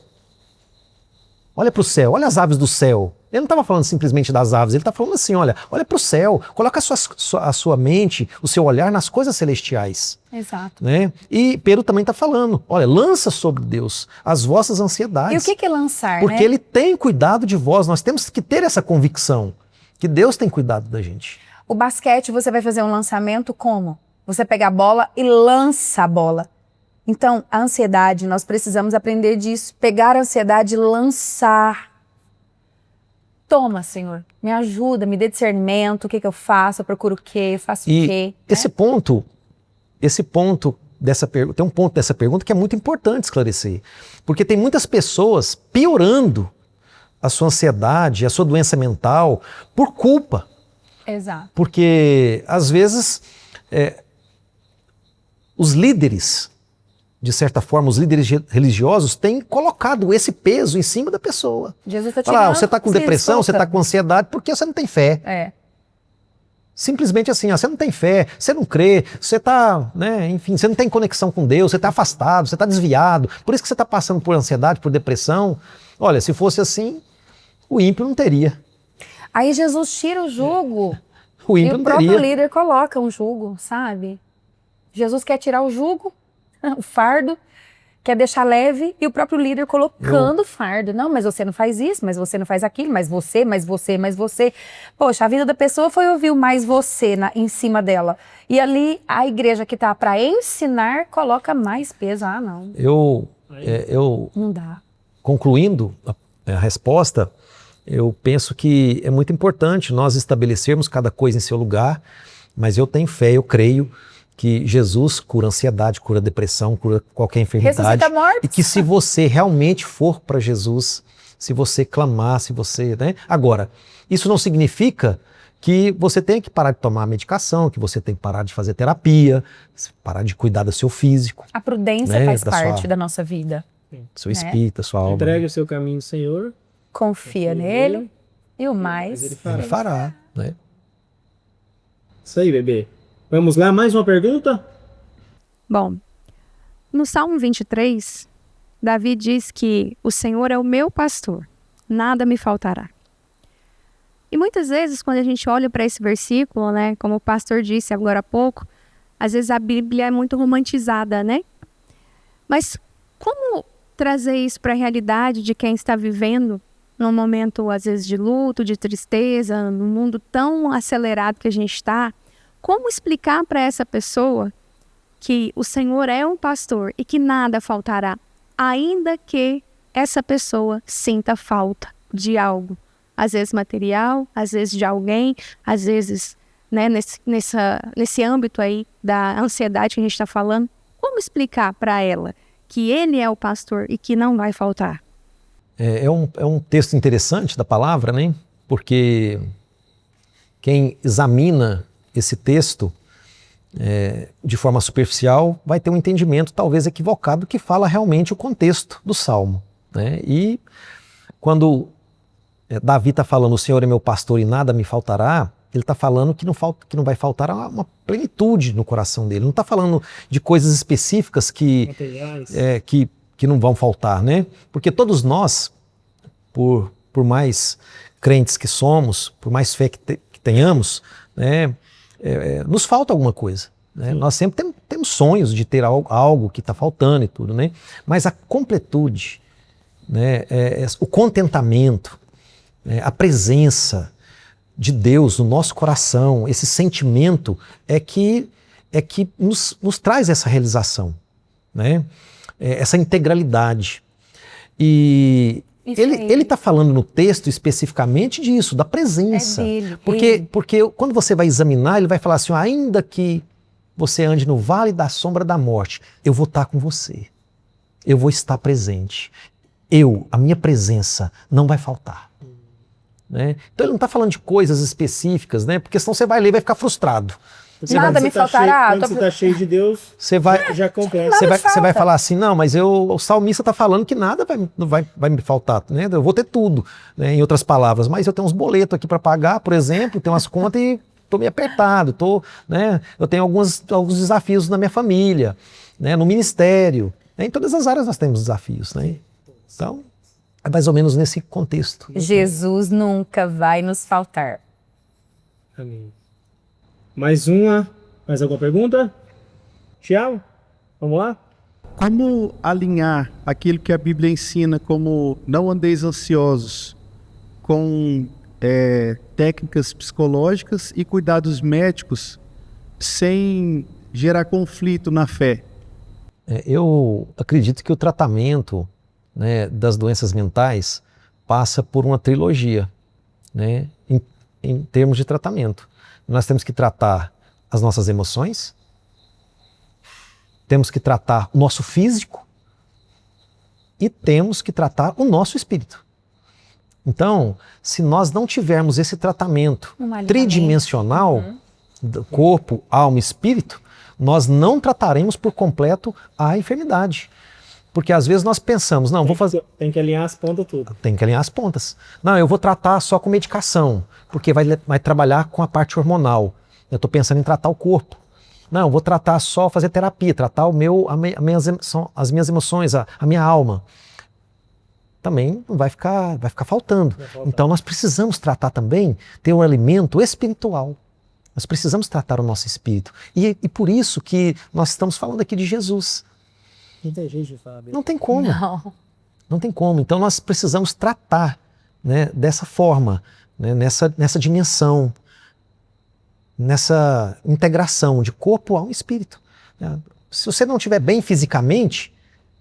[SPEAKER 2] Olha para o céu, olha as aves do céu. Ele não estava falando simplesmente das aves, ele está falando assim, olha para o céu, coloca a sua mente, o seu olhar nas coisas celestiais.
[SPEAKER 3] Exato.
[SPEAKER 2] Né? E Pedro também está falando, olha, lança sobre Deus as vossas ansiedades.
[SPEAKER 3] E o que é lançar,
[SPEAKER 2] porque
[SPEAKER 3] né?
[SPEAKER 2] Ele tem cuidado de vós, nós temos que ter essa convicção, que Deus tem cuidado da gente.
[SPEAKER 3] O basquete, você vai fazer um lançamento como? Você pega a bola e lança a bola. Então, a ansiedade, nós precisamos aprender disso. Pegar a ansiedade e lançar. Toma, Senhor, me ajuda, me dê discernimento, o que eu faço, eu procuro o quê, eu faço o quê.
[SPEAKER 2] Esse ponto dessa pergunta, tem um ponto dessa pergunta que é muito importante esclarecer. Porque tem muitas pessoas piorando a sua ansiedade, a sua doença mental, por culpa.
[SPEAKER 3] Exato.
[SPEAKER 2] Porque, às vezes, os líderes, de certa forma, os líderes religiosos têm colocado esse peso em cima da pessoa.
[SPEAKER 3] Jesus está tirando.
[SPEAKER 2] Você está com depressão, você está com ansiedade, porque você não tem fé. Simplesmente assim, você não tem fé, você não crê, você está, né, enfim, você não tem conexão com Deus, você está afastado, você está desviado, por isso que você está passando por ansiedade, por depressão. Olha, se fosse assim, o ímpio não teria.
[SPEAKER 3] Aí Jesus tira o jugo
[SPEAKER 2] O
[SPEAKER 3] e
[SPEAKER 2] ímpio
[SPEAKER 3] o
[SPEAKER 2] não
[SPEAKER 3] próprio
[SPEAKER 2] teria.
[SPEAKER 3] líder coloca um jugo, sabe? Jesus quer tirar o jugo, o fardo, quer deixar leve, e o próprio líder colocando o fardo. Não, mas você não faz isso, mas você não faz aquilo, mas você. Poxa, a vida da pessoa foi ouvir o mais você em cima dela. E ali, a igreja que tá para ensinar, coloca mais peso. Ah, não. Não dá.
[SPEAKER 2] Concluindo a resposta, eu penso que é muito importante nós estabelecermos cada coisa em seu lugar, mas eu tenho fé, eu creio que Jesus cura ansiedade, cura depressão, cura qualquer enfermidade.
[SPEAKER 3] Ressuscita mortos.
[SPEAKER 2] E que se você realmente for para Jesus, se você clamar, se você... né? Agora, isso não significa que você tem que parar de tomar medicação, que você tem que parar de fazer terapia, parar de cuidar do seu físico.
[SPEAKER 3] A prudência, né, faz parte da nossa vida.
[SPEAKER 2] Seu espírito, da sua alma.
[SPEAKER 1] Entregue o seu caminho ao Senhor.
[SPEAKER 3] Confia nele e o mais
[SPEAKER 2] Ele fará, né?
[SPEAKER 1] Isso aí, bebê. Vamos lá, mais uma pergunta?
[SPEAKER 5] Bom, no Salmo 23, Davi diz que o Senhor é o meu pastor, nada me faltará. E muitas vezes, quando a gente olha para esse versículo, né, como o pastor disse agora há pouco, às vezes a Bíblia é muito romantizada, né? Mas como trazer isso para a realidade de quem está vivendo num momento, às vezes, de luto, de tristeza, num mundo tão acelerado que a gente está? Como explicar para essa pessoa que o Senhor é um pastor e que nada faltará, ainda que essa pessoa sinta falta de algo? Às vezes material, às vezes de alguém, às vezes, né, nesse âmbito aí da ansiedade que a gente está falando. Como explicar para ela que Ele é o pastor e que não vai faltar?
[SPEAKER 2] É um texto interessante da palavra, né? Porque quem examina esse texto de forma superficial, vai ter um entendimento talvez equivocado que fala realmente o contexto do Salmo, né? E quando Davi está falando, o Senhor é meu pastor e nada me faltará, ele está falando que não vai faltar uma plenitude no coração dele. Não está falando de coisas específicas que não vão faltar, né? Porque todos nós, por mais crentes que somos, por mais fé que tenhamos, né, nos falta alguma coisa. Né? Nós sempre temos sonhos de ter algo que está faltando e tudo, né? Mas a completude, né, o contentamento, a presença de Deus no nosso coração, esse sentimento é que nos traz essa realização, né? Essa integralidade. E ele está falando no texto especificamente disso, da presença. Porque quando você vai examinar, ele vai falar assim, ainda que você ande no vale da sombra da morte, eu vou estar com você. Eu vou estar presente. A minha presença não vai faltar. Né? Então ele não está falando de coisas específicas, né? Porque senão você vai ler e vai ficar frustrado.
[SPEAKER 3] Nada me faltará.
[SPEAKER 1] Quando você está cheio de Deus, já compensa.
[SPEAKER 2] Você vai falar assim, não, mas o salmista está falando que nada vai me faltar, né? Eu vou ter tudo, né? Em outras palavras, mas eu tenho uns boletos aqui para pagar, por exemplo, tenho umas contas e estou meio apertado, né? Eu tenho alguns desafios na minha família, né? No ministério, né? Em todas as áreas nós temos desafios, né? Então, é mais ou menos nesse contexto.
[SPEAKER 3] Jesus nunca vai nos faltar.
[SPEAKER 1] Amém. Mais alguma pergunta? Tiago, vamos lá?
[SPEAKER 6] Como alinhar aquilo que a Bíblia ensina como não andeis ansiosos com técnicas psicológicas e cuidados médicos sem gerar conflito na fé?
[SPEAKER 2] Eu acredito que o tratamento, né, das doenças mentais passa por uma trilogia, né, em termos de tratamento. Nós temos que tratar as nossas emoções, temos que tratar o nosso físico e temos que tratar o nosso espírito. Então, se nós não tivermos esse tratamento tridimensional do corpo, alma e espírito, nós não trataremos por completo a enfermidade. Porque às vezes nós pensamos, não, vou fazer...
[SPEAKER 1] Tem que alinhar as pontas tudo.
[SPEAKER 2] Tem que alinhar as pontas. Não, eu vou tratar só com medicação, porque vai trabalhar com a parte hormonal. Eu estou pensando em tratar o corpo. Não, eu vou tratar só, fazer terapia, tratar as minhas emoções, a minha alma. Também vai ficar faltando. Então nós precisamos tratar também, ter um alimento espiritual. Nós precisamos tratar o nosso espírito. E por isso que nós estamos falando aqui de Jesus.
[SPEAKER 1] Não tem jeito de falar.
[SPEAKER 2] Não tem como. Não tem como. Então nós precisamos tratar, né, dessa forma, né, nessa dimensão, nessa integração de corpo, alma e espírito. Se você não estiver bem fisicamente,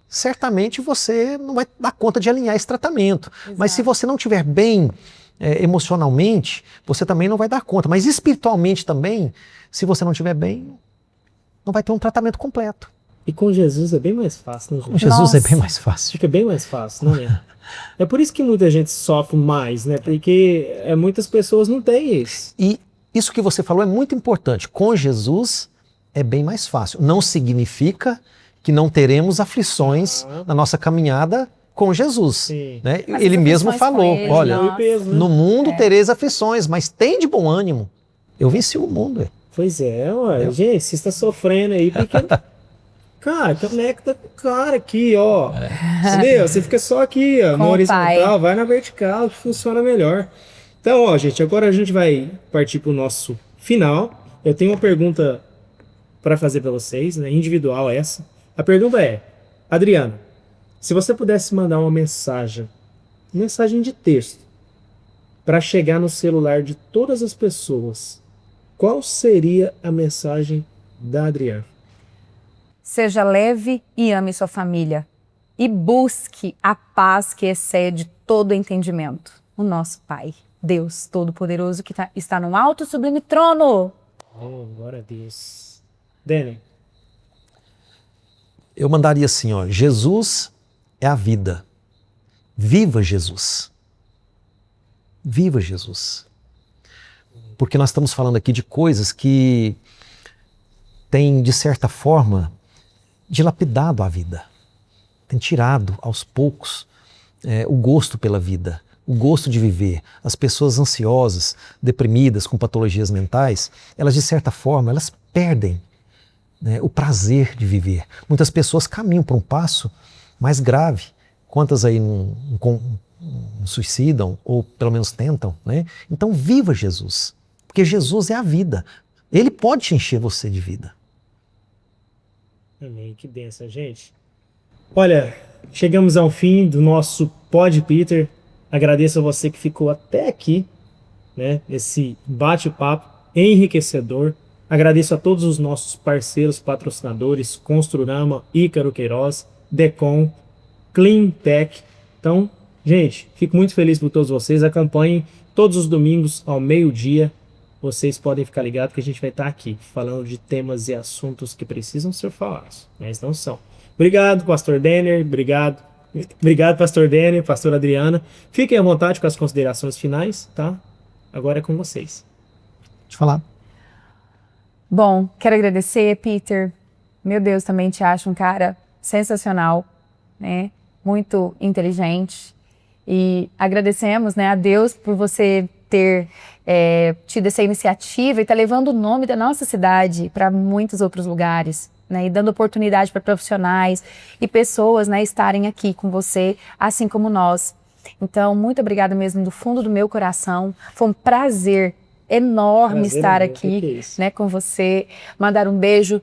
[SPEAKER 2] certamente você não vai dar conta de alinhar esse tratamento. Exato. Mas se você não estiver bem emocionalmente, você também não vai dar conta. Mas espiritualmente também, se você não estiver bem, não vai ter um tratamento completo.
[SPEAKER 1] E com Jesus é bem mais fácil, né, gente?
[SPEAKER 2] Com Jesus é bem mais fácil.
[SPEAKER 1] Fica bem mais fácil, não é? É por isso que muita gente sofre mais, né? Porque muitas pessoas não têm isso.
[SPEAKER 2] E isso que você falou é muito importante. Com Jesus é bem mais fácil. Não significa que não teremos aflições na nossa caminhada com Jesus. Né? Ele mesmo falou, olha, no mundo tereis aflições, mas tem de bom ânimo. Eu venci o mundo.
[SPEAKER 1] Pois é, ué. Gente, você está sofrendo aí porque... Cara, conecta com o cara aqui, ó. Entendeu? Você fica só aqui, ó, no horizontal, vai na vertical, que funciona melhor. Então, ó, gente, agora a gente vai partir para o nosso final. Eu tenho uma pergunta para fazer para vocês, né? Individual essa. A pergunta é, Adriano, se você pudesse mandar uma mensagem de texto, para chegar no celular de todas as pessoas, qual seria a mensagem da Adriana?
[SPEAKER 3] Seja leve e ame sua família. E busque a paz que excede todo entendimento. O nosso Pai, Deus Todo-Poderoso, que está no alto e sublime trono.
[SPEAKER 1] Oh, glória a Deus. Dani?
[SPEAKER 2] Eu mandaria assim, ó, Jesus é a vida. Viva Jesus. Viva Jesus. Porque nós estamos falando aqui de coisas que tem, de certa forma, dilapidado a vida. Tem tirado, aos poucos, o gosto pela vida, o gosto de viver. As pessoas ansiosas, deprimidas, com patologias mentais, elas, de certa forma, elas perdem, né, o prazer de viver. Muitas pessoas caminham para um passo mais grave. Quantas aí não suicidam, ou pelo menos tentam, né? Então viva Jesus, porque Jesus é a vida. Ele pode te encher você de vida.
[SPEAKER 1] Amém, que bênção, gente. Olha, chegamos ao fim do nosso Pod Peter. Agradeço a você que ficou até aqui, né? Esse bate-papo enriquecedor. Agradeço a todos os nossos parceiros, patrocinadores, Construrama, Ícaro Queiroz, Decom, Clean Tech. Então, gente, fico muito feliz por todos vocês. Acompanhem todos os domingos ao meio-dia. Vocês podem ficar ligados que a gente vai estar aqui falando de temas e assuntos que precisam ser falados, mas não são. Obrigado, Pastor Denner. Obrigado, Pastor Denner, Pastor Adriana. Fiquem à vontade com as considerações finais, tá? Agora é com vocês.
[SPEAKER 2] Deixa eu falar.
[SPEAKER 3] Bom, quero agradecer, Peter. Meu Deus, também te acho um cara sensacional, né? Muito inteligente. E agradecemos, né, a Deus por você ter tido essa iniciativa e estar levando o nome da nossa cidade para muitos outros lugares, né? E dando oportunidade para profissionais e pessoas, né, estarem aqui com você, assim como nós. Então, muito obrigada mesmo do fundo do meu coração. Foi um prazer enorme estar aqui, né, com você. Mandar um beijo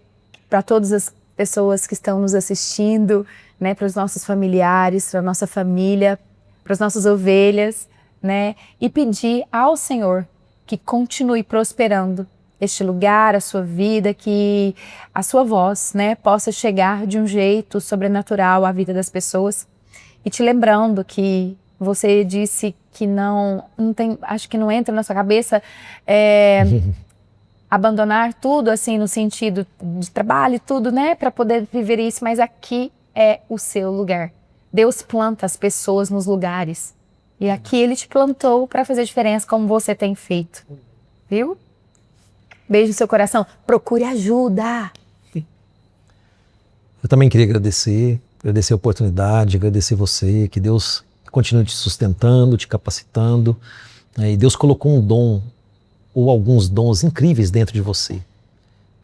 [SPEAKER 3] para todas as pessoas que estão nos assistindo, né, para os nossos familiares, para a nossa família, para as nossas ovelhas, né, e pedir ao Senhor que continue prosperando este lugar, a sua vida, que a sua voz, né, possa chegar de um jeito sobrenatural à vida das pessoas. E te lembrando que você disse que não tem, acho que não entra na sua cabeça abandonar tudo, assim, no sentido de trabalho e tudo, né, para poder viver isso, mas aqui é o seu lugar. Deus planta as pessoas nos lugares e aqui Ele te plantou para fazer diferença, como você tem feito, viu? Beijo no seu coração. Procure ajuda.
[SPEAKER 2] Eu também queria agradecer a oportunidade, agradecer você, que Deus continue te sustentando, te capacitando, né? E Deus colocou um dom, ou alguns dons incríveis dentro de você,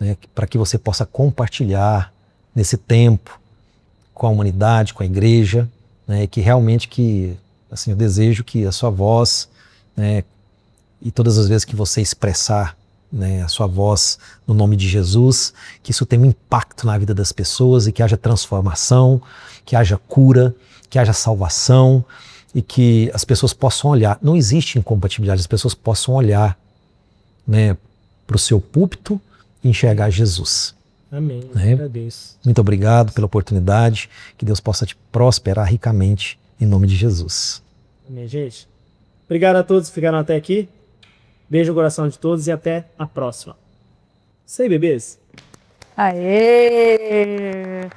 [SPEAKER 2] né? Para que você possa compartilhar nesse tempo com a humanidade, com a igreja, né? Que realmente assim, eu desejo que a sua voz, né, e todas as vezes que você expressar, né, a sua voz no nome de Jesus, que isso tenha um impacto na vida das pessoas e que haja transformação, que haja cura, que haja salvação e que as pessoas possam olhar. Não existe incompatibilidade, as pessoas possam olhar, né, para o seu púlpito e enxergar Jesus.
[SPEAKER 1] Amém.
[SPEAKER 2] Né?
[SPEAKER 1] Agradeço.
[SPEAKER 2] Muito obrigado pela oportunidade, que Deus possa te prosperar ricamente em nome de Jesus.
[SPEAKER 1] Amém, gente. Obrigado a todos que ficaram até aqui. Beijo no coração de todos e até a próxima. Sei, bebês.
[SPEAKER 3] Aê!